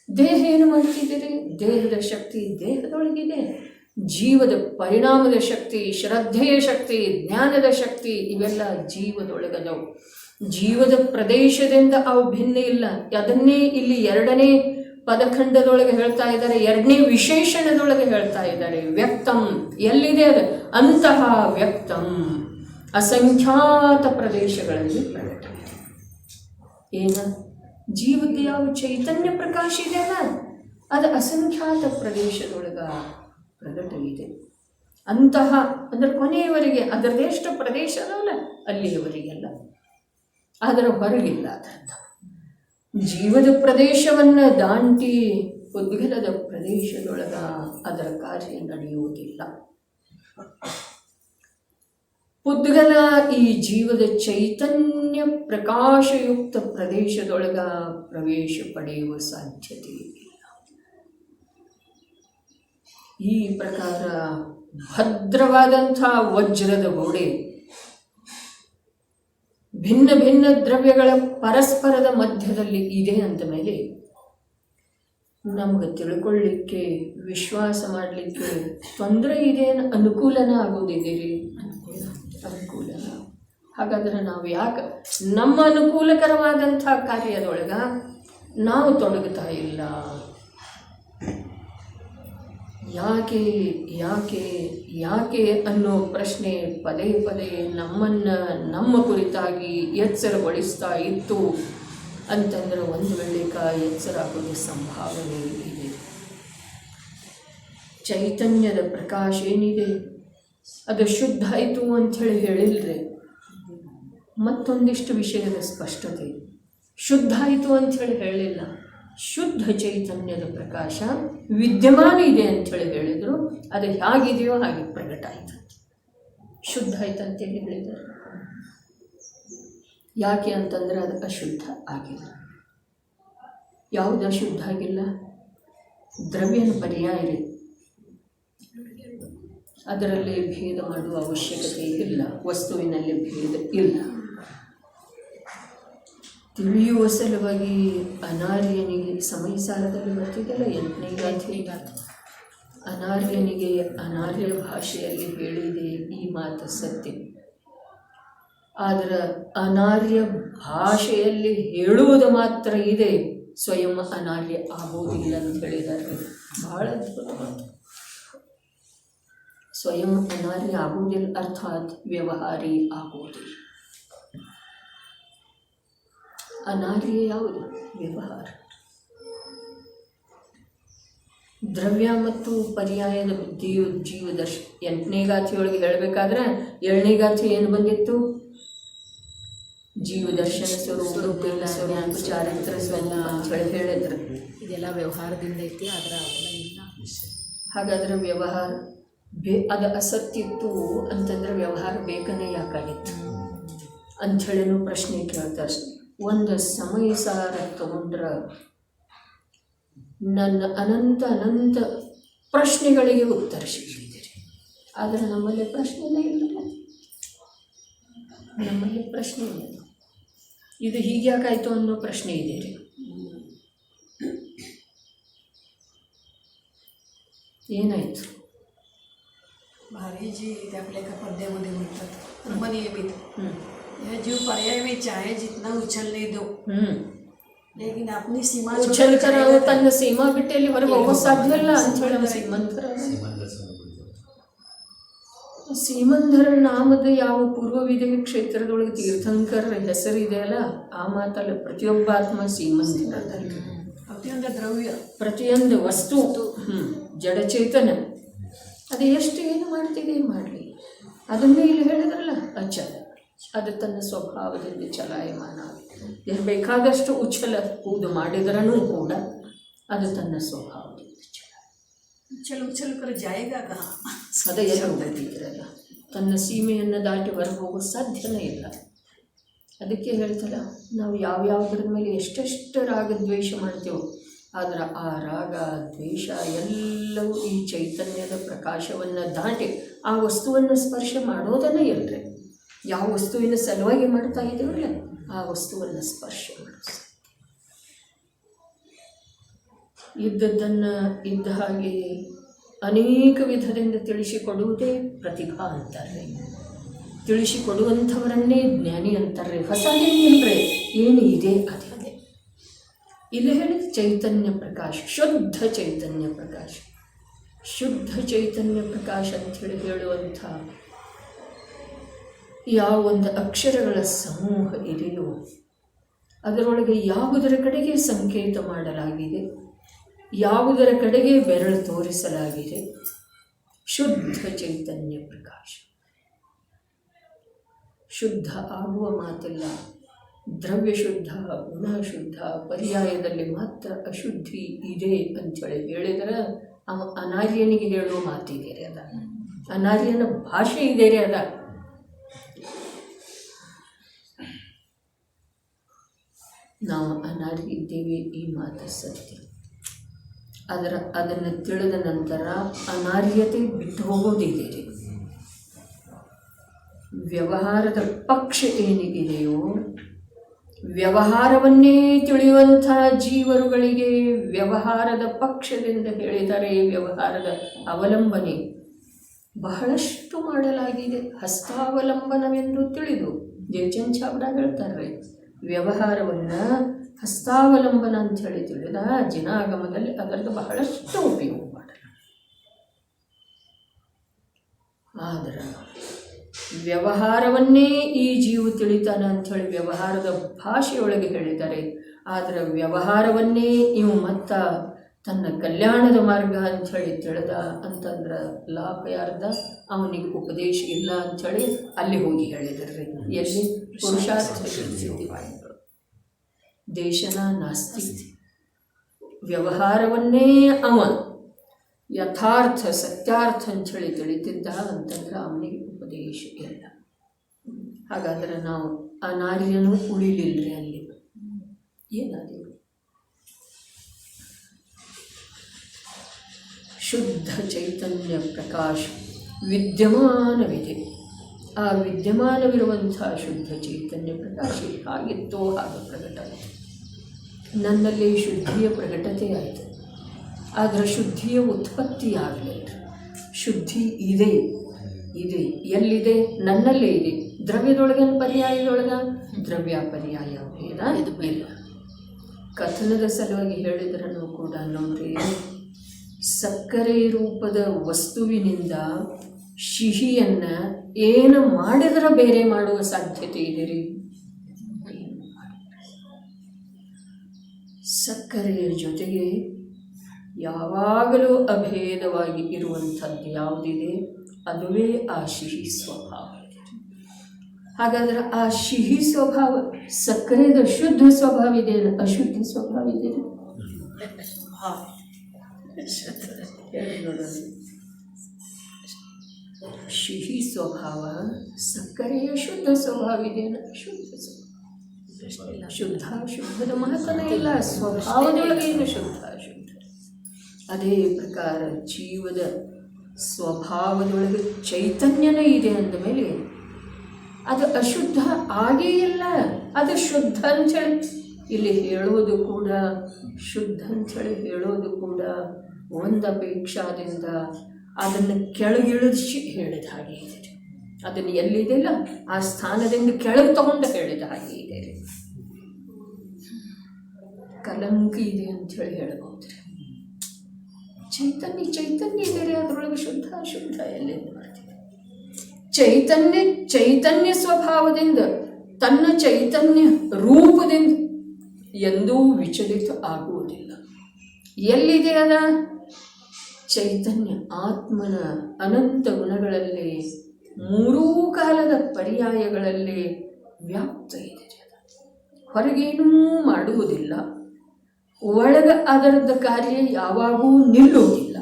ದೇಹ ಏನು ಮಾಡ್ತಿದ್ದೀರಿ? ದೇಹದ ಶಕ್ತಿ ದೇಹದೊಳಗಿದೆ. ಜೀವದ ಪರಿಣಾಮದ ಶಕ್ತಿ, ಶ್ರದ್ಧೆಯ ಶಕ್ತಿ, ಜ್ಞಾನದ ಶಕ್ತಿ ಇವೆಲ್ಲ ಜೀವದೊಳಗದವು. ಜೀವದ ಪ್ರದೇಶದಿಂದ ಅವು ಭಿನ್ನ ಇಲ್ಲ. ಅದನ್ನೇ ಇಲ್ಲಿ ಎರಡನೇ ಪದಖಂಡದೊಳಗೆ ಹೇಳ್ತಾ ಇದ್ದಾರೆ, ಎರಡನೇ ವಿಶೇಷಣದೊಳಗೆ ಹೇಳ್ತಾ ಇದ್ದಾರೆ. ವ್ಯಕ್ತಂ ಎಲ್ಲಿದೆ ಅದು? ಅಂತಹ ವ್ಯಕ್ತಂ ಅಸಂಖ್ಯಾತ ಪ್ರದೇಶಗಳಲ್ಲಿ ಪ್ರಕಟವಿದೆ. ಏನ? ಜೀವದ ಯಾವ ಚೈತನ್ಯ ಪ್ರಕಾಶ ಇದೆಯಲ್ಲ ಅದು ಅಸಂಖ್ಯಾತ ಪ್ರದೇಶದೊಳಗ ಪ್ರಕಟವಿದೆ. ಅಂತಹ ಅಂದರೆ ಕೊನೆಯವರೆಗೆ ಅದರದೆಷ್ಟು ಪ್ರದೇಶ ಅದಲ್ಲ ಅಲ್ಲಿಯವರೆಗೆಲ್ಲ, ಅದರ ಹೊರಗಿಲ್ಲ. ಅದರಿಂದ ಜೀವದ ಪ್ರದೇಶವನ್ನು ದಾಂಟಿ ಉದ್ಗಲದ ಪ್ರದೇಶದೊಳಗ ಅದರ ಕಾರ್ಯ ನಡೆಯುವುದಿಲ್ಲ. ಉದ್ಗಲ ಈ ಜೀವದ ಚೈತನ್ಯ ಪ್ರಕಾಶಯುಕ್ತ ಪ್ರದೇಶದೊಳಗ ಪ್ರವೇಶ ಪಡೆಯುವ ಸಾಧ್ಯತೆ ಇಲ್ಲ. ಈ ಪ್ರಕಾರ ಭದ್ರವಾದಂಥ ವಜ್ರದ ಗೋಡೆ ಭಿನ್ನ ಭಿನ್ನ ದ್ರವ್ಯಗಳ ಪರಸ್ಪರದ ಮಧ್ಯದಲ್ಲಿ ಇದೆ ಅಂದ ಮೇಲೆ ನಮಗೆ ತಿಳ್ಕೊಳ್ಳಿಕ್ಕೆ, ವಿಶ್ವಾಸ ಮಾಡಲಿಕ್ಕೆ ತೊಂದರೆ ಇದೆ, ಅನುಕೂಲನ ಆಗೋದಿದ್ದೀರಿ? ಅನುಕೂಲನ. ಹಾಗಾದ್ರೆ ನಾವು ಯಾಕೆ ನಮ್ಮ ಅನುಕೂಲಕರವಾದಂಥ ಕಾರ್ಯದೊಳಗ ನಾವು ತೊಡಗುತ್ತಾ ಇಲ್ಲ? ಯಾಕೆ ಯಾಕೆ ಯಾಕೆ ಅನ್ನೋ ಪ್ರಶ್ನೆ ಪದೇ ಪದೇ ನಮ್ಮನ್ನು ನಮ್ಮ ಕುರಿತಾಗಿ ಎಚ್ಚರಗೊಳಿಸ್ತಾ ಇತ್ತು ಅಂತಂದ್ರೆ ಒಂದು ವೇಳೆಕ ಎಚ್ಚರ ಆಗೋದು ಸಂಭಾವನೆ ಇದೆ. ಚೈತನ್ಯದ ಪ್ರಕಾಶ ಏನಿದೆ ಅದು ಶುದ್ಧ ಆಯಿತು ಅಂಥೇಳಿ ಹೇಳಿಲ್ರಿ. ಮತ್ತೊಂದಿಷ್ಟು ವಿಷಯದ ಸ್ಪಷ್ಟತೆ, ಶುದ್ಧ ಆಯಿತು ಅಂಥೇಳಿ ಹೇಳಿಲ್ಲ. ಶುದ್ಧ ಚೈತನ್ಯದ ಪ್ರಕಾಶ ವಿದ್ಯಮಾನ ಇದೆ ಅಂಥೇಳಿ ಹೇಳಿದರು. ಅದು ಹೇಗಿದೆಯೋ ಹಾಗೆ ಪ್ರಕಟ ಆಯ್ತಂತೆ, ಶುದ್ಧ ಆಯ್ತಂತೇಳಿ ಹೇಳಿದರು. ಯಾಕೆ ಅಂತಂದರೆ ಅದು ಅಶುದ್ಧ ಆಗಿಲ್ಲ. ಯಾವುದು ಅಶುದ್ಧ ಆಗಿಲ್ಲ? ದ್ರವ್ಯನ ಪರ್ಯಾಯ ಇದೆ, ಅದರಲ್ಲಿ ಭೇದ ಮಾಡುವ ಅವಶ್ಯಕತೆ ಇಲ್ಲ. ವಸ್ತುವಿನಲ್ಲಿ ಭೇದ ಇಲ್ಲ. ತಿಳಿಯುವ ಸಲುವಾಗಿ ಅನಾರ್ಯನಿಗೆ ಸಮಯ ಸಾರದಲ್ಲಿ ಬರ್ತಿದ್ದಲ್ಲ 8ನೇ ಗಾಥೆ, ಅನಾರ್ಯನಿಗೆ ಅನಾರ್ಯ ಭಾಷೆಯಲ್ಲಿ ಹೇಳಿದೆ ಈ ಮಾತು ಸತ್ಯ. ಆದರೆ ಅನಾರ್ಯ ಭಾಷೆಯಲ್ಲಿ ಹೇಳುವುದು ಮಾತ್ರ ಇದೆ, ಸ್ವಯಂ ಅನಾರ್ಯ ಆಗೋದಿಲ್ಲ ಅಂತ ಹೇಳಿದ್ದಾರೆ. ಬಹಳ ಅದ್ಭುತ ಮಾತು. ಸ್ವಯಂ ಅನಾರ್ಯ ಆಗುವುದಿಲ್ಲ ಅರ್ಥಾತ್ ವ್ಯವಹಾರಿ ಆಗುವುದಿಲ್ಲ. ಅನಾರ್ಯ ಯಾವುದು? ವ್ಯವಹಾರ. ದ್ರವ್ಯ ಮತ್ತು ಪರ್ಯಾಯದ ಜೀವದರ್ಶ 8ನೇ ಗಾಥೆಯೊಳಗೆ ಹೇಳಬೇಕಾದ್ರೆ 7ನೇ ಗಾಥೆ ಏನು ಬಂದಿತ್ತು? ಜೀವದರ್ಶನ ಸ್ವರೂಪ, ಚಾರಿತ್ರ ಸ್ವರೂಪ ಅಂತ ಹೇಳಿದ್ರು. ಇದೆಲ್ಲ ವ್ಯವಹಾರದಿಂದ ಐತಿ, ಅದರ ಇಲ್ಲ. ಹಾಗಾದ್ರೆ ವ್ಯವಹಾರ ಅದು ಅಸತ್ಯಿತ್ತು ಅಂತಂದ್ರೆ ವ್ಯವಹಾರ ಬೇಕನೇ ಯಾಕಾಗಿತ್ತು ಅಂಥೇಳಿನೂ ಪ್ರಶ್ನೆ ಕೇಳ್ತಾರೆ. ಒಂದು ಸಮಯ ಸಾರ ತಗೊಂಡ್ರೆ ನನ್ನ ಅನಂತ ಅನಂತ ಪ್ರಶ್ನೆಗಳಿಗೆ ಉತ್ತರ ಸಿಕ್ಕಿದ್ದೀರಿ. ಆದರೆ ನಮ್ಮಲ್ಲಿ ಪ್ರಶ್ನೆನೇ ಇಲ್ಲ. ನಮ್ಮಲ್ಲಿ ಪ್ರಶ್ನೆ ಇಲ್ಲ. ಇದು ಹೀಗ್ಯಾಕಾಯ್ತು ಅನ್ನೋ ಪ್ರಶ್ನೆ ಇದೆ ರೀ. ಏನಾಯ್ತು? भारी जी आपल्या एका पद्यामध्ये म्हणतात ब्रह्मनियमित. यह जीव पर्याय में चाहे जितना उछलने दो, लेकिन अपनी सीमा ಉಚ್ಚಲ್ಕರ ತನ್ನ ಸೀಮಾ ಬಿಟ್ಟು ಎಲ್ಲಿ ಹೊರಗೆ ಹೋಗೋದು ಸಾಧ್ಯ ಇಲ್ಲ ಅಂತ ಹೇಳಿ ಸೀಮಂತರ ಸೀಮಂಧರ ನಾಮದ ಯಾವ ಪೂರ್ವವಿದೆ ಕ್ಷೇತ್ರದೊಳಗೆ ತೀರ್ಥಂಕರ ಹೆಸರಿದೆ ಅಲ್ಲ, ಆ ಮಾತಲ್ಲ. ಪ್ರತಿಯೊಬ್ಬ ಆತ್ಮ ಸೀಮಂಧರ, ಪ್ರತಿಯೊಂದು ದ್ರವ್ಯ, ಪ್ರತಿಯೊಂದು ವಸ್ತು ಜಡಚೇತನ. ಅದು ಎಷ್ಟು ಏನು ಮಾಡ್ತಿದೆ ಮಾಡಲಿ, ಅದನ್ನೇ ಇಲ್ಲಿ ಹೇಳಿದ್ರಲ್ಲ ಅಚಲ. ಅದು ತನ್ನ ಸ್ವಭಾವದಿಂದ ಚಲಾಯಮಾನ ಆಗಿದೆ. ಬೇಕಾದಷ್ಟು ಉಚ್ಚಲು ಮಾಡಿದ್ರೂ ಕೂಡ ಅದು ತನ್ನ ಸ್ವಭಾವದಿಂದ ಉಚ್ಚಲಕರ ಜಾಯಿಗ ಅದ ಎಲ್ಲ ಹೋಗಿದ್ರಲ್ಲ, ತನ್ನ ಸೀಮೆಯನ್ನು ದಾಟಿ ಹೊರಗೆ ಹೋಗೋ ಸಾಧ್ಯನೇ ಇಲ್ಲ. ಅದಕ್ಕೆ ಹೇಳ್ತಲ್ಲ, ನಾವು ಯಾವ್ಯಾವುದ್ರ ಮೇಲೆ ಎಷ್ಟೆಷ್ಟು ರಾಗ ದ್ವೇಷ ಮಾಡ್ತೇವೋ, ಆದರೆ ಆ ರಾಗ ದ್ವೇಷ ಎಲ್ಲವೂ ಈ ಚೈತನ್ಯದ ಪ್ರಕಾಶವನ್ನು ದಾಟಿ ಆ ವಸ್ತುವನ್ನು ಸ್ಪರ್ಶ ಮಾಡೋದನ್ನೇ ಇಲ್ಲರಿ. ಯಾವ ವಸ್ತುವಿನ ಸಲುವಾಗಿ ಮಾಡ್ತಾ ಇದ್ದೇವಲ್ಲ ಆ ವಸ್ತುವನ್ನು ಸ್ಪರ್ಶ ಮಾಡೋದು. ಇದ್ದದ್ದನ್ನು ಇದ್ದ ಹಾಗೆ ಅನೇಕ ವಿಧದಿಂದ ತಿಳಿಸಿಕೊಡುವುದೇ ಪ್ರತಿಭಾ ಅಂತಾರೆ. ತಿಳಿಸಿಕೊಡುವಂಥವರನ್ನೇ ಜ್ಞಾನಿ ಅಂತಾರೆ. ಹೊಸದೇನಿಲ್ಲರೆ ಏನು ಇದೆ ಅದೇ. ಇಲ್ಲಿ ಹೇಳಿದ ಚೈತನ್ಯ ಪ್ರಕಾಶ, ಶುದ್ಧ ಚೈತನ್ಯ ಪ್ರಕಾಶ. ಶುದ್ಧ ಚೈತನ್ಯ ಪ್ರಕಾಶ ಅಂಥೇಳಿ ಹೇಳುವಂಥ ಯಾವ ಒಂದು ಅಕ್ಷರಗಳ ಸಮೂಹ ಇದೆಯೋ ಅದರೊಳಗೆ ಯಾವುದರ ಕಡೆಗೆ ಸಂಕೇತ ಮಾಡಲಾಗಿದೆ, ಯಾವುದರ ಕಡೆಗೆ ಬೆರಳು ತೋರಿಸಲಾಗಿದೆ, ಶುದ್ಧ ಚೈತನ್ಯ ಪ್ರಕಾಶ. ಶುದ್ಧ ಆಗುವ ಮಾತಿಲ್ಲ. ದ್ರವ್ಯ ಶುದ್ಧ, ಗುಣ ಶುದ್ಧ, ಪರ್ಯಾಯದಲ್ಲಿ ಮಾತ್ರ ಅಶುದ್ಧಿ ಇದೆ ಅಂಥೇಳಿ ಹೇಳಿದರೆ ಅವ ಅನಾರ್ಯನಿಗೆ ಹೇಳುವ ಮಾತಿದೆ ರೀ ಅದ. ಅನಾರ್ಯನ ಭಾಷೆ ಇದೆ ರೀ ಅದ. ನಾವು ಅನಾರ್ಯ ಇದ್ದೇವೆ, ಈ ಮಾತು ಸತ್ಯ. ಅದನ್ನು ತಿಳಿದ ನಂತರ ಅನಾರ್ಯತೆ ಬಿಟ್ಟು ಹೋಗೋದಿದೆ ರೀ. ವ್ಯವಹಾರದ ಪಕ್ಷ ಏನಿದೆಯೋ, ವ್ಯವಹಾರವನ್ನೇ ತಿಳಿಯುವಂಥ ಜೀವರುಗಳಿಗೆ ವ್ಯವಹಾರದ ಪಕ್ಷದಿಂದ ಹೇಳಿದರೆ ವ್ಯವಹಾರದ ಅವಲಂಬನೆ ಬಹಳಷ್ಟು ಮಾಡಲಾಗಿದೆ. ಹಸ್ತಾವಲಂಬನವೆಂದು ತಿಳಿದು ಜಯಚಂದ್ ಚಾವ್ಡಾ ಹೇಳ್ತಾರೆ, ವ್ಯವಹಾರವನ್ನು ಹಸ್ತಾವಲಂಬನ ಅಂತ ಹೇಳಿ ತಿಳಿದ ಜಿನಾಗಮದಲ್ಲಿ ಅದರದ್ದು ಬಹಳಷ್ಟು ಉಪಯೋಗ ಮಾಡಲ್ಲ. ಆದರೆ ವ್ಯವಹಾರವನ್ನೇ ಈ ಜೀವ ತಿಳಿತಾನೆ ಅಂಥೇಳಿ ವ್ಯವಹಾರದ ಭಾಷೆಯೊಳಗೆ ಹೇಳಿದ್ದಾರೆ. ಆದರೆ ವ್ಯವಹಾರವನ್ನೇ ಇವು ಮತ್ತ ತನ್ನ ಕಲ್ಯಾಣದ ಮಾರ್ಗ ಅಂಥೇಳಿ ತಿಳಿದ ಅಂತಂದ್ರೆ ಲಾಭ ಯಾರ್ದ, ಅವನಿಗೆ ಉಪದೇಶ ಇಲ್ಲ ಅಂಥೇಳಿ ಅಲ್ಲಿ ಹೋಗಿ ಹೇಳಿದ್ರಿ. ಎಲ್ಲಿ? ಪುರುಷಾರ್ಥ ದೇಶನ ನಾಸ್ತಿ. ವ್ಯವಹಾರವನ್ನೇ ಅವ ಯಥಾರ್ಥ ಸತ್ಯಾರ್ಥ ಅಂಥೇಳಿ ತಿಳಿತಿದ್ದ ಅಂತಂದ್ರೆ ಅವನಿಗೆ ಉಪದೇಶ ಇಲ್ಲ. ಹಾಗಾದ್ರೆ ನಾವು ಅನಾರ್ಯನೂ ಉಳಿಲಿಲ್ಲರಿ ಅಲ್ಲಿ. ಏನಾದೇವು? ಶುದ್ಧ ಚೈತನ್ಯ ಪ್ರಕಾಶ ವಿದ್ಯಮಾನವಿದೆ. ಆ ವಿದ್ಯಮಾನವಿರುವಂಥ ಶುದ್ಧ ಚೈತನ್ಯ ಪ್ರಕಾಶ ಹಾಗಿತ್ತೋ ಹಾಗೆ ಪ್ರಕಟ ಆಯಿತು. ನನ್ನಲ್ಲಿ ಶುದ್ಧಿಯ ಪ್ರಕಟತೆ ಆಯಿತು, ಆದರೆ ಶುದ್ಧಿಯ ಉತ್ಪತ್ತಿ ಆಗಲಿಲ್ಲ. ಶುದ್ಧಿ ಇದೆ. ಎಲ್ಲಿದೆ? ನನ್ನಲ್ಲೇ ಇದೆ. ದ್ರವ್ಯದೊಳಗೇನು ಪರ್ಯಾಯದೊಳಗ? ದ್ರವ್ಯ ಪರ್ಯಾಯ ಭೇದ ಇಲ್ಲ. ಕಥನದ ಸಲುವಾಗಿ ಹೇಳಿದ್ರೂ ಕೂಡ ನೋಡ್ರಿ, ಸಕ್ಕರೆ ರೂಪದ ವಸ್ತುವಿನಿಂದ ಸಿಹಿಯನ್ನು ಏನು ಮಾಡಿದ್ರೆ ಬೇರೆ ಮಾಡುವ ಸಾಧ್ಯತೆ ಇದೆ ರೀ. ಸಕ್ಕರೆಯ ಜೊತೆಗೆ ಯಾವಾಗಲೂ ಅಭೇದವಾಗಿ ಇರುವಂಥದ್ದು ಯಾವುದಿದೆ ಅದುವೇ ಆ ಸಿಹಿ ಸ್ವಭಾವ. ಹಾಗಾದ್ರೆ ಆ ಸಿಹಿ ಸ್ವಭಾವ, ಸಕ್ಕರೆದ ಶುದ್ಧ ಸ್ವಭಾವ ಇದೆ, ಅಶುದ್ಧ ಸ್ವಭಾವ ಇದೆ. ಸಿಹಿ ಸ್ವಭಾವ, ಸಕ್ಕರೆಯ ಶುದ್ಧ ಸ್ವಭಾವ ಇದೆ, ಅಶುದ್ಧ ಸ್ವಭಾವ. ಶುದ್ಧದ ಮಹತ್ವನೇ ಇಲ್ಲ. ಸ್ವಭಾವದೊಳಗೇನು ಶುದ್ಧ ಅಶುದ್ಧ. ಅದೇ ಪ್ರಕಾರ ಜೀವದ ಸ್ವಭಾವದೊಳಗೆ ಚೈತನ್ಯನೇ ಇದೆ ಅಂದಮೇಲೆ ಅದು ಅಶುದ್ಧ ಆಗೇ ಇಲ್ಲ. ಅದು ಶುದ್ಧ ಅಂಥೇಳಿ ಇಲ್ಲಿ ಹೇಳೋದು ಕೂಡ, ಶುದ್ಧ ಅಂಥೇಳಿ ಹೇಳೋದು ಕೂಡ ಒಂದು ಅಪೇಕ್ಷಾದಿಂದ ಅದನ್ನು ಕೆಳಗಿಳಿಸಿ ಹೇಳಿದ ಹಾಗೆ ಇದೆ. ಅದನ್ನು ಎಲ್ಲಿದೆಯಲ್ಲ ಆ ಸ್ಥಾನದಿಂದ ಕೆಳಗೆ ತಗೊಂಡು ಹೇಳಿದ ಹಾಗೆ ಇದೆ. ಕಲಂಕ ಇದೆ ಅಂಥೇಳಿ ಹೇಳ್ಬೋದ್ರಿ. ಚೈತನ್ಯ ಇದೆ ರೀ, ಅದರೊಳಗೆ ಶುದ್ಧ ಅಶುದ್ಧ ಎಲ್ಲಿಂದ ಮಾಡ್ತೀವಿ? ಚೈತನ್ಯ ಸ್ವಭಾವದಿಂದ, ತನ್ನ ಚೈತನ್ಯ ರೂಪದಿಂದ ಎಂದೂ ವಿಚಲಿತ ಆಗುವುದಿಲ್ಲ. ಎಲ್ಲಿದೆ ಅದ ಚೈತನ್ಯ? ಆತ್ಮನ ಅನಂತ ಗುಣಗಳಲ್ಲಿ, ಮೂರೂ ಕಾಲದ ಪರ್ಯಾಯಗಳಲ್ಲಿ ವ್ಯಾಪ್ತ ಇದೆ. ಹೊರಗೇನೂ ಮಾಡುವುದಿಲ್ಲ, ಒಳಗ ಅದರದ ಕಾರ್ಯ ಯಾವಾಗೂ ನಿಲ್ಲುವುದಿಲ್ಲ.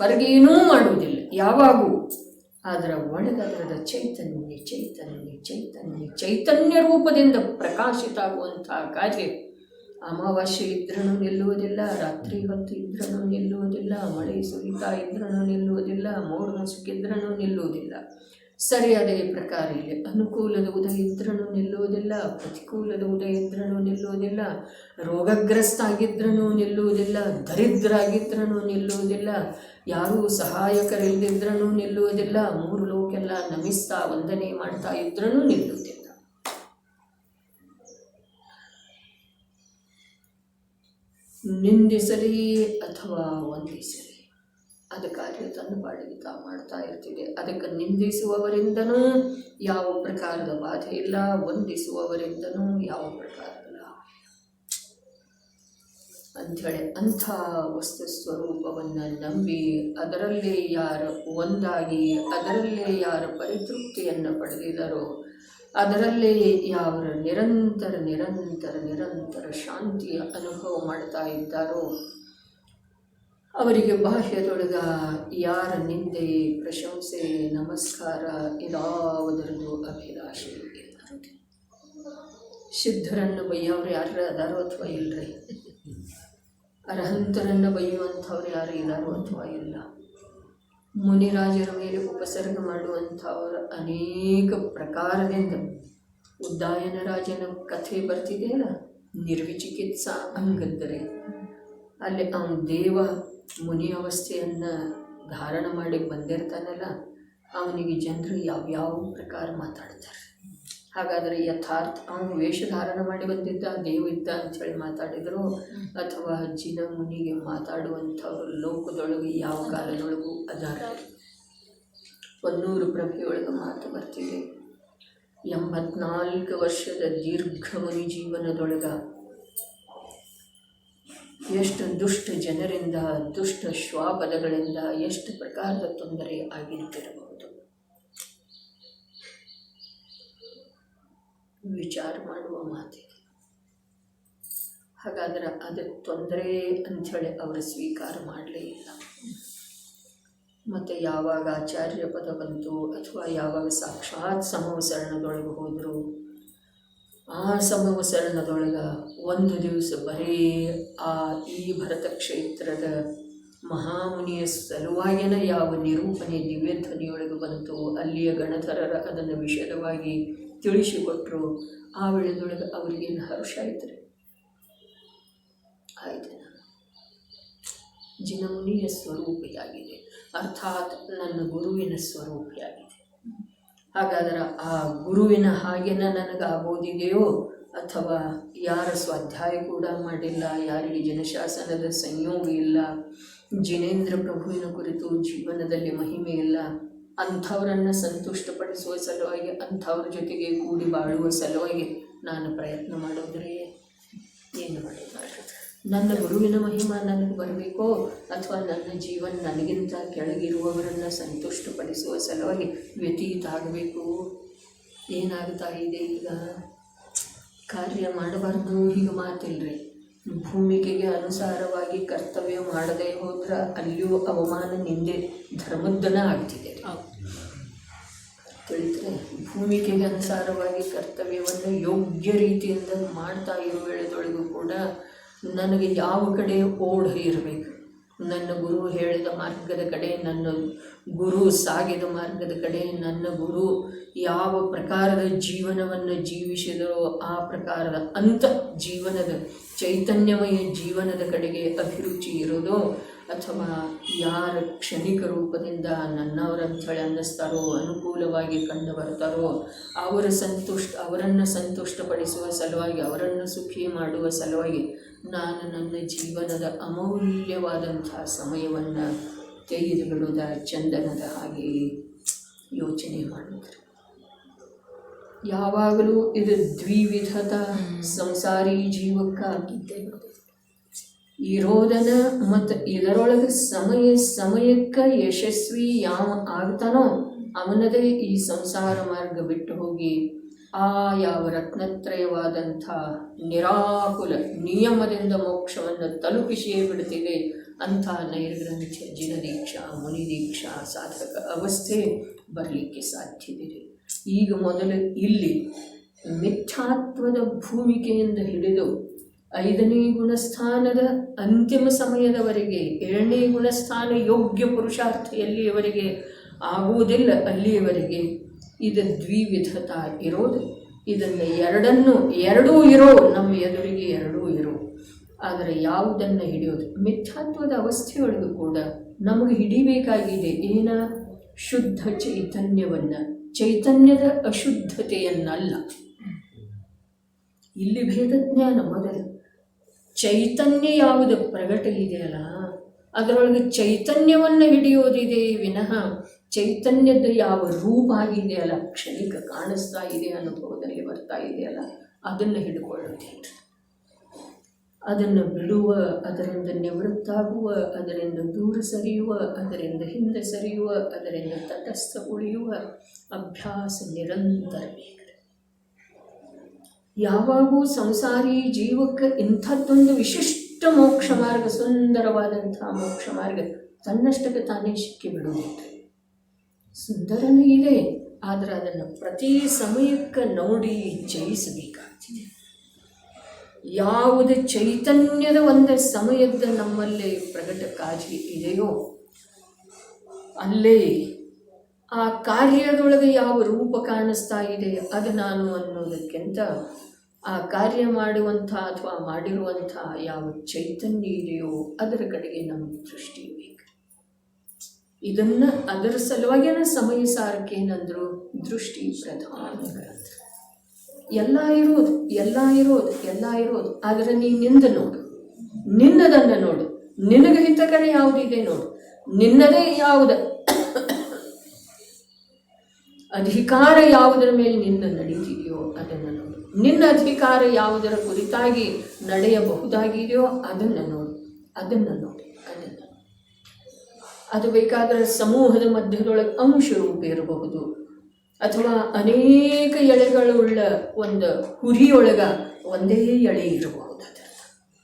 ಹೊರಗೇನೂ ಮಾಡುವುದಿಲ್ಲ ಯಾವಾಗೂ, ಅದರ ಒಳಗದರದ ಚೈತನ್ಯ ರೂಪದಿಂದ ಪ್ರಕಾಶಿತ ಆಗುವಂತಹ ಕಾರ್ಯ ಅಮಾವಾಸ್ಯೆ ಇದ್ರೂ ನಿಲ್ಲುವುದಿಲ್ಲ, ರಾತ್ರಿ ಹೊತ್ತು ಇದ್ರೂ ನಿಲ್ಲುವುದಿಲ್ಲ, ಮಳೆ ಸುರಿತಾ ಇದ್ರೂ ನಿಲ್ಲುವುದಿಲ್ಲ, ಮೋಡ ಮುಸುಕಿದ್ರೂ ನಿಲ್ಲುವುದಿಲ್ಲ. ಸರಿಯಾದ ಪ್ರಕಾರ ಇಲ್ಲಿ ಅನುಕೂಲದ ಉದಯ ಇದ್ರೂ ನಿಲ್ಲುವುದಿಲ್ಲ, ಪ್ರತಿಕೂಲದ ಉದಯ ಇದ್ರೂ ನಿಲ್ಲುವುದಿಲ್ಲ, ರೋಗಗ್ರಸ್ತ ಆಗಿದ್ರೂ ನಿಲ್ಲುವುದಿಲ್ಲ, ದರಿದ್ರಾಗಿದ್ರೂ ನಿಲ್ಲುವುದಿಲ್ಲ, ಯಾರೂ ಸಹಾಯಕರಿಲ್ಲದಿದ್ರೂ ನಿಲ್ಲುವುದಿಲ್ಲ, ಮೂರು ಲೋಕೆಲ್ಲ ನಮಿಸ್ತಾ ವಂದನೆ ಮಾಡ್ತಾ ಇದ್ರೂ ನಿಲ್ಲುವುದಿಲ್ಲ. ನಿಂದಿಸಲಿ ಅಥವಾ ವಂದಿಸಲಿ, ಅದು ಕಾರ್ಯ ತನ್ನ ಪಾಡಿಗೆ ತಾ ಮಾಡ್ತಾ ಇರ್ತಿದೆ. ಅದಕ್ಕೆ ನಿಂದಿಸುವವರಿಂದನೂ ಯಾವ ಪ್ರಕಾರದ ಬಾಧೆ ಇಲ್ಲ, ವಂದಿಸುವವರಿಂದನೂ ಯಾವ ಪ್ರಕಾರದ ಲಾಭ ಅಂಥೇಳಿ ಅಂಥ ವಸ್ತು ಸ್ವರೂಪವನ್ನು ನಂಬಿ ಅದರಲ್ಲೇ ಯಾರು ಒಂದಾಗಿ ಅದರಲ್ಲೇ ಯಾರು ಪರಿತೃಪ್ತಿಯನ್ನು ಪಡೆದಿದ್ದಾರೋ, ಅದರಲ್ಲೇ ಯಾವ ನಿರಂತರ ಶಾಂತಿಯ ಅನುಭವ ಮಾಡ್ತಾ ಇದ್ದಾರೋ, ಅವರಿಗೆ ಬಾಹ್ಯದೊಳಗ ಯಾರ ನಿಂದೆ, ಪ್ರಶಂಸೆ, ನಮಸ್ಕಾರ ಇದಾವುದರದ್ದು ಅಭಿಲಾಷೆ ಇಲ್ಲ. ಸಿದ್ಧರನ್ನು ಬೈಯೋರು ಯಾರು ಅದಾರೋ ಅಥವಾ ಇಲ್ಲರಿ? ಅರ್ಹಂತರನ್ನು ಬೈಯುವಂಥವ್ರು ಯಾರು ಇದ್ದಾರೋ ಅಥವಾ ಇಲ್ಲ? ಮುನಿರಾಜರ ಮೇಲೆ ಉಪಸರ್ಗ ಮಾಡುವಂಥವ್ರು ಅನೇಕ ಪ್ರಕಾರದಿಂದ, ಉದ್ದಾಯನ ರಾಜನ ಕಥೆ ಬರ್ತಿದೆಯಲ್ಲ, ನಿರ್ವಿಚಿಕಿತ್ಸಾ ಅಂಗದ್ದರೆ ಅಲ್ಲಿ ಅವನು ದೇವ ಮುನಿ ಅವಸ್ಥೆಯನ್ನು ಧಾರಣ ಮಾಡಿ ಬಂದಿರ್ತಾನಲ್ಲ, ಅವನಿಗೆ ಜನರು ಯಾವ್ಯಾವ ಪ್ರಕಾರ ಮಾತಾಡ್ತಾರೆ. ಹಾಗಾದರೆ ಯಥಾರ್ಥ ಅವನು ವೇಷಧಾರಣ ಮಾಡಿ ಬಂದಿದ್ದ, ದೇವ ಇದ್ದ ಅಂಥೇಳಿ ಮಾತಾಡಿದರು, ಅಥವಾ ಜಿನ ಮುನಿಗೆ ಮಾತಾಡುವಂಥವ್ರು ಲೋಕದೊಳಗೆ ಯಾವ ಕಾಲದೊಳಗೂ ಅದಾರ. 100 ಪ್ರಭೆಯೊಳಗೆ ಮಾತು ಬರ್ತಿದೆ. 84 ವರ್ಷದ ದೀರ್ಘ ಮುನಿ ಜೀವನದೊಳಗ ಎಷ್ಟು ದುಷ್ಟ ಜನರಿಂದ, ದುಷ್ಟ ಶ್ವಾಪದಗಳಿಂದ ಎಷ್ಟು ಪ್ರಕಾರದ ತೊಂದರೆ ಆಗಿದ್ದಿರಬಹುದು. ವಿಚಾರ ಮಾಡುವ ಮಾತಿದೆ. ಹಾಗಾದ್ರೆ ಅದು ತೊಂದರೆ ಅಂಥೇಳಿ ಅವರು ಸ್ವೀಕಾರ ಮಾಡಲೇ ಇಲ್ಲ. ಮತ್ತು ಯಾವಾಗ ಆಚಾರ್ಯ ಪದ ಬಂತು ಅಥವಾ ಯಾವಾಗ ಸಾಕ್ಷಾತ್ ಸಮವಸರಣದೊಳಗೆ ಹೋದರು, ಆ ಸಮವಸರಣದೊಳಗೆ ಒಂದು ದಿವಸ ಬರೀ ಈ ಭರತ ಕ್ಷೇತ್ರದ ಮಹಾಮುನಿಯ ಸಲುವಾಗಿನ ಯಾವ ನಿರೂಪಣೆ ದಿವ್ಯಧ್ವನಿಯೊಳಗೆ ಬಂತು, ಅಲ್ಲಿಯ ಗಣಧರರ ಅದನ್ನು ವಿಶದವಾಗಿ ತಿಳಿಸಿಕೊಟ್ರು. ಆ ವೇಳೆದೊಳಗೆ ಅವರಿಗೇನು ಹರ್ಷ ಆಯ್ತು ರೀ? ಆಯ್ತು, ಜಿನಮುನಿಯ ಸ್ವರೂಪಿಯಾಗಿದೆ, ಅರ್ಥಾತ್ ನನ್ನ ಗುರುವಿನ ಸ್ವರೂಪಿಯಾಗಿದೆ. ಹಾಗಾದರೆ ಆ ಗುರುವಿನ ಹಾಗೆನ ನನಗಾಗೋದಿದೆಯೋ, ಅಥವಾ ಯಾರ ಸ್ವಾಧ್ಯಾಯ ಕೂಡ ಮಾಡಿಲ್ಲ, ಯಾರಿಗೆ ಜನಶಾಸನದ ಸಂಯೋಗ ಇಲ್ಲ, ಜಿನೇಂದ್ರ ಪ್ರಭುವಿನ ಕುರಿತು ಜೀವನದಲ್ಲಿ ಮಹಿಮೆ ಇಲ್ಲ, ಅಂಥವರನ್ನು ಸಂತುಷ್ಟಪಡಿಸುವ ಸಲುವಾಗಿ, ಅಂಥವ್ರ ಜೊತೆಗೆ ಕೂಡಿ ಬಾಳುವ ಸಲುವಾಗಿ ನಾನು ಪ್ರಯತ್ನ ಮಾಡೋದ್ರೆ ಏನು ಮಾಡೋದು? ನನ್ನ ಗುರುವಿನ ಮಹಿಮಾ ನನಗೆ ಬರಬೇಕೋ, ಅಥವಾ ನನ್ನ ಜೀವನ ನನಗಿಂತ ಕೆಳಗಿರುವವರನ್ನು ಸಂತುಷ್ಟಪಡಿಸುವ ಸಲುವಾಗಿ ವ್ಯತೀತ ಆಗಬೇಕು? ಏನಾಗ್ತಾ ಇದೆ ಈಗ? ಕಾರ್ಯ ಮಾಡಬಾರ್ದು ಹೀಗೆ ಮಾತಿಲ್ರಿ. ಭೂಮಿಕೆಗೆ ಅನುಸಾರವಾಗಿ ಕರ್ತವ್ಯ ಮಾಡದೇ ಹೋದ್ರೆ ಅಲ್ಲಿಯೂ ಅವಮಾನ, ನಿಂದೆ, ಧರ್ಮದ್ದನ ಆಗ್ತಿದೆ. ತಿಳಿದ್ರೆ ಭೂಮಿಕೆಗೆ ಅನುಸಾರವಾಗಿ ಕರ್ತವ್ಯವನ್ನು ಯೋಗ್ಯ ರೀತಿಯಿಂದ ಮಾಡ್ತಾ ಇರೋ ವೇಳೆದೊಳಗೂ ಕೂಡ ನನಗೆ ಯಾವ ಕಡೆ ಓಡ ಇರಬೇಕು, ನನ್ನ ಗುರು ಹೇಳಿದ ಮಾರ್ಗದ ಕಡೆ, ನನ್ನ ಗುರು ಸಾಗಿದ ಮಾರ್ಗದ ಕಡೆ, ನನ್ನ ಗುರು ಯಾವ ಪ್ರಕಾರದ ಜೀವನವನ್ನು ಜೀವಿಸಿದರೋ ಆ ಪ್ರಕಾರದ ಅಂತ ಜೀವನದ ಚೈತನ್ಯಮಯ ಜೀವನದ ಕಡೆಗೆ ಅಭಿರುಚಿ ಇರೋದು, ಅಥವಾ ಯಾರ ಕ್ಷಣಿಕ ರೂಪದಿಂದ ನನ್ನವರಂಥೇಳಿ ಅನ್ನಿಸ್ತಾರೋ, ಅನುಕೂಲವಾಗಿ ಕಂಡು ಬರ್ತಾರೋ ಅವರನ್ನು ಸಂತುಷ್ಟಪಡಿಸುವ ಸಲುವಾಗಿ, ಅವರನ್ನು ಸುಖಿ ಮಾಡುವ ಸಲುವಾಗಿ ನಾನು ನನ್ನ ಜೀವನದ ಅಮೂಲ್ಯವಾದಂಥ ಸಮಯವನ್ನು ತೆಗೆದು ಬಿಡುವುದ ಚಂದನದ ಹಾಗೆ ಯೋಚನೆ ಮಾಡುತ್ತಾರೆ. ಯಾವಾಗಲೂ ಇದು ದ್ವಿವಿಧದ ಸಂಸಾರಿ ಜೀವಕ್ಕಾಗಿದ್ದೇ ಇರೋದನ ಮತ್ತು ಇದರೊಳಗೆ ಸಮಯಕ್ಕೆ ಯಶಸ್ವಿ ಯಾವ ಆಗ್ತಾನೋ ಅವನದೇ ಈ ಸಂಸಾರ ಮಾರ್ಗ ಬಿಟ್ಟು ಹೋಗಿ ಯಾವ ರತ್ನತ್ರಯವಾದಂಥ ನಿರಾಕುಲ ನಿಯಮದಿಂದ ಮೋಕ್ಷವನ್ನು ತಲುಪಿಸಿಯೇ ಬಿಡುತ್ತಿದೆ ಅಂಥ ನೈರ್ಗ್ರಂಥ್ಯ ಜಿನದೀಕ್ಷಾ ಮುನಿದೀಕ್ಷಾ ಸಾಧಕ ಅವಸ್ಥೆ ಬರಲಿಕ್ಕೆ ಸಾಧ್ಯವಿದೆ. ಈಗ ಮೊದಲು ಇಲ್ಲಿ ಮಿಥ್ಯಾತ್ವದ ಭೂಮಿಕೆಯಿಂದ ಹಿಡಿದು 5ನೇ ಗುಣಸ್ಥಾನದ ಅಂತಿಮ ಸಮಯದವರೆಗೆ 7ನೇ ಗುಣಸ್ಥಾನ ಯೋಗ್ಯ ಪುರುಷಾರ್ಥ ಎಲ್ಲಿಯವರೆಗೆ ಆಗುವುದಿಲ್ಲ ಅಲ್ಲಿಯವರೆಗೆ ಇದು ದ್ವಿವಿಧತಾ ಇರೋದು. ಇದನ್ನು ಎರಡೂ ಇರೋ, ನಮ್ಮ ಎದುರಿಗೆ ಎರಡೂ ಇರೋ. ಆದರೆ ಯಾವುದನ್ನು ಹಿಡಿಯೋದು? ಮಿಥ್ಯಾತ್ವದ ಅವಸ್ಥೆಯೊಳಗೂ ಕೂಡ ನಮಗೆ ಹಿಡಿಬೇಕಾಗಿದೆ ಏನ? ಶುದ್ಧ ಚೈತನ್ಯವನ್ನು, ಚೈತನ್ಯದ ಅಶುದ್ಧತೆಯನ್ನಲ್ಲ. ಇಲ್ಲಿ ಭೇದಜ್ಞಾನ ಮೊದಲು. ಚೈತನ್ಯ ಯಾವುದು ಪ್ರಗಟ ಇದೆಯಲ್ಲ ಅದರೊಳಗೆ ಚೈತನ್ಯವನ್ನು ಹಿಡಿಯೋದಿದೆ ವಿನಃ ಚೈತನ್ಯದ ಯಾವ ರೂಪ ಆಗಿದೆಯಲ್ಲ, ಕ್ಷಣಿಕ ಕಾಣಿಸ್ತಾ ಇದೆ, ಅನುಭವದಲ್ಲಿ ಬರ್ತಾ ಇದೆಯಲ್ಲ, ಅದನ್ನು ಹಿಡ್ಕೊಳ್ಳೋದಿಲ್ಲ. ಅದನ್ನು ಬಿಡುವ, ಅದರಿಂದ ನಿವೃತ್ತಾಗುವ, ಅದರಿಂದ ದೂರ ಸರಿಯುವ, ಅದರಿಂದ ಹಿಂದೆ ಸರಿಯುವ, ಅದರಿಂದ ತಟಸ್ಥ ಉಳಿಯುವ ಅಭ್ಯಾಸ ನಿರಂತರ ಬೇಕು. ಯಾವಾಗೂ ಸಂಸಾರಿ ಜೀವಕ್ಕೆ ಇಂಥದ್ದೊಂದು ವಿಶಿಷ್ಟ ಮೋಕ್ಷ ಮಾರ್ಗ, ಸುಂದರವಾದಂಥ ಮೋಕ್ಷ ಮಾರ್ಗ ತನ್ನಷ್ಟಕ್ಕೆ ತಾನೇ ಸಿಕ್ಕಿ ಬಿಡುವುದಿಲ್ಲ. ಸುಂದರನೇ ಇದೆ, ಆದರೆ ಅದನ್ನು ಪ್ರತಿ ಸಮಯಕ್ಕೆ ನೋಡಿ ಜಯಿಸಬೇಕಾಗ್ತದೆ. ಯಾವುದೇ ಚೈತನ್ಯದ ಒಂದು ಸಮಯದ ನಮ್ಮಲ್ಲಿ ಪ್ರಗಟ ಕಾಜಿ ಇದೆಯೋ ಅಲ್ಲೇ ಆ ಕಾರ್ಯದೊಳಗೆ ಯಾವ ರೂಪ ಕಾಣಿಸ್ತಾ ಇದೆ ಅದು ನಾನು ಅನ್ನೋದಕ್ಕಿಂತ ಆ ಕಾರ್ಯ ಮಾಡುವಂಥ ಅಥವಾ ಮಾಡಿರುವಂಥ ಯಾವ ಚೈತನ್ಯ ಇದೆಯೋ ಅದರ ಕಡೆಗೆ ನಮ್ಮ ದೃಷ್ಟಿ ಬೇಕು. ಇದನ್ನು ಅದರ ಸಲುವಾಗಿನ ಸಮಯ ಸಾರಕ್ಕೇನಂದ್ರು ದೃಷ್ಟಿ ಪ್ರಧಾನ ಗ್ರಂಥ. ಎಲ್ಲ ಇರೋದು ಆದರೆ ನಿಂದ ನೋಡು, ನಿನ್ನದನ್ನು ನೋಡು, ನಿನಗೆ ಹಿತಕರ ಯಾವುದಿದೆ ನೋಡು, ನಿನ್ನದೇ ಯಾವುದು ಅಧಿಕಾರ ಯಾವುದರ ಮೇಲೆ ನಿನ್ನ ನಡೀತಿದೆಯೋ ಅದನ್ನು ನೋಡು, ನಿನ್ನ ಅಧಿಕಾರ ಯಾವುದರ ಕುರಿತಾಗಿ ನಡೆಯಬಹುದಾಗಿದೆಯೋ ಅದನ್ನು ನೋಡು. ಅದು ಬೇಕಾದರೆ ಸಮೂಹದ ಮಧ್ಯದೊಳಗೆ ಅಂಶರೂಪ ಇರಬಹುದು, ಅಥವಾ ಅನೇಕ ಎಳೆಗಳುಳ್ಳ ಒಂದು ಹುರಿಯೊಳಗ ಒಂದೇ ಎಳೆ ಇರಬಹುದು.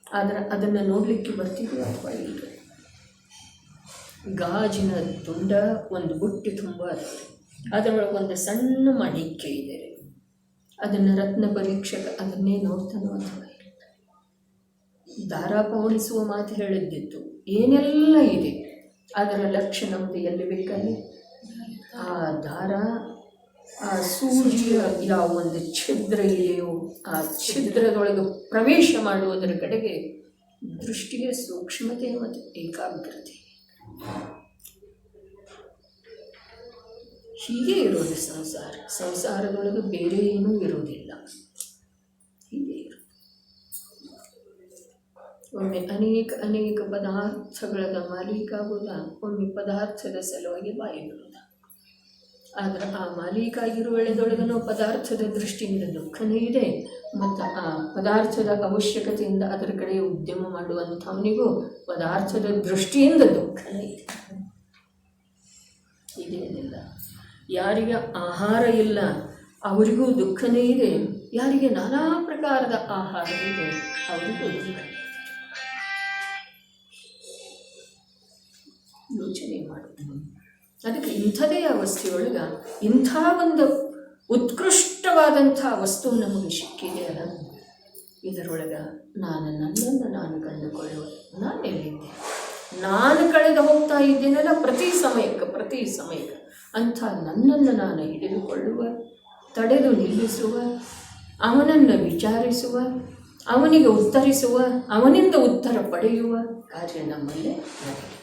ಆದರೆ ಅದನ್ನು ನೋಡಲಿಕ್ಕೆ ಬರ್ತಿದೆಯೋ ಅಥವಾ ಇಲ್ಲ. ಗಾಜಿನ ತುಂಡ ಒಂದು ಬುಟ್ಟಿ ತುಂಬ ಅದರೊಳಗೆ ಒಂದು ಸಣ್ಣ ಮಣಿಕೆ ಇದೆ. ಅದನ್ನು ರತ್ನ ಪರೀಕ್ಷಕ ಅದನ್ನೇ ನೋಡ್ತಾನೋ ಅಥವಾ ಇಲ್ಲ. ದಾರ ಪೌಣಿಸುವ ಮಾತು ಹೇಳಿದ್ದಿತ್ತು, ಏನೆಲ್ಲ ಇದೆ ಅದರ ಲಕ್ಷ್ಯ ನಮ್ಮದು ಎಲ್ಲಿ ಬೇಕಲ್ಲಿ. ಆ ದಾರ, ಆ ಸೂಜಿಯ ಯಾವ ಒಂದು ಛಿದ್ರ ಇದೆಯೋ ಆ ಛಿದ್ರದೊಳಗೆ ಪ್ರವೇಶ ಮಾಡುವುದರ ಕಡೆಗೆ ದೃಷ್ಟಿಗೆ ಸೂಕ್ಷ್ಮತೆ ಮತ್ತು ಏಕಾಗ್ರತೆ. ಹೀಗೆ ಇರೋದು ಸಂಸಾರದೊಳಗೆ ಬೇರೆ ಏನೂ ಇರೋದಿಲ್ಲ, ಹೀಗೆ ಇರೋದು. ಒಮ್ಮೆ ಅನೇಕ ಪದಾರ್ಥಗಳ ಮಾಲೀಕಾಗುವುದ, ಒಮ್ಮೆ ಪದಾರ್ಥದ ಸಲುವಾಗಿ ಬಾಯಿ ಬಿಡುವುದ. ಆದರೆ ಆ ಮಾಲೀಕಾಗಿರುವ ವೇಳೆದೊಳಗನೂ ಪದಾರ್ಥದ ದೃಷ್ಟಿಯಿಂದ ದುಃಖನೇ ಇದೆ, ಮತ್ತು ಆ ಪದಾರ್ಥದ ಅವಶ್ಯಕತೆಯಿಂದ ಅದರ ಕಡೆ ಉದ್ಯಮ ಮಾಡುವಂಥವನಿಗೂ ಪದಾರ್ಥದ ದೃಷ್ಟಿಯಿಂದ ದುಃಖನೇ ಇದೆ. ಇದೇನಿಲ್ಲ, ಯಾರಿಗೆ ಆಹಾರ ಇಲ್ಲ ಅವರಿಗೂ ದುಃಖನೇ ಇದೆ, ಯಾರಿಗೆ ನಾನಾ ಪ್ರಕಾರದ ಆಹಾರ ಇದೆ ಅವರಿಗೂ ದುಃಖ. ಯೋಚನೆ ಮಾಡುವುದು. ಅದಕ್ಕೆ ಇಂಥದೇ ಅವಸ್ಥೆಯೊಳಗೆ ಇಂಥ ಒಂದು ಉತ್ಕೃಷ್ಟವಾದಂಥ ವಸ್ತು ನಮಗೆ ಸಿಕ್ಕಿದೆ ಅಲ್ಲ, ಇದರೊಳಗೆ ನನ್ನನ್ನು ನಾನು ಕಂಡುಕೊಳ್ಳುವ, ನಾನು ಎಲ್ಲಿದ್ದೆ, ನಾನು ಕಳೆದು ಹೋಗ್ತಾ ಇದ್ದೇನಲ್ಲ ಪ್ರತಿ ಸಮಯಕ್ಕೆ ಅಂಥ ನನ್ನನ್ನು ನಾನು ಹಿಡಿದುಕೊಳ್ಳುವ, ತಡೆದು ನಿಲ್ಲಿಸುವ, ಅವನನ್ನು ವಿಚಾರಿಸುವ, ಅವನಿಗೆ ಉತ್ತರಿಸುವ, ಅವನಿಂದ ಉತ್ತರ ಪಡೆಯುವ ಕಾರ್ಯ ನಮ್ಮಲ್ಲೇ ನಡೆಯಲಿ.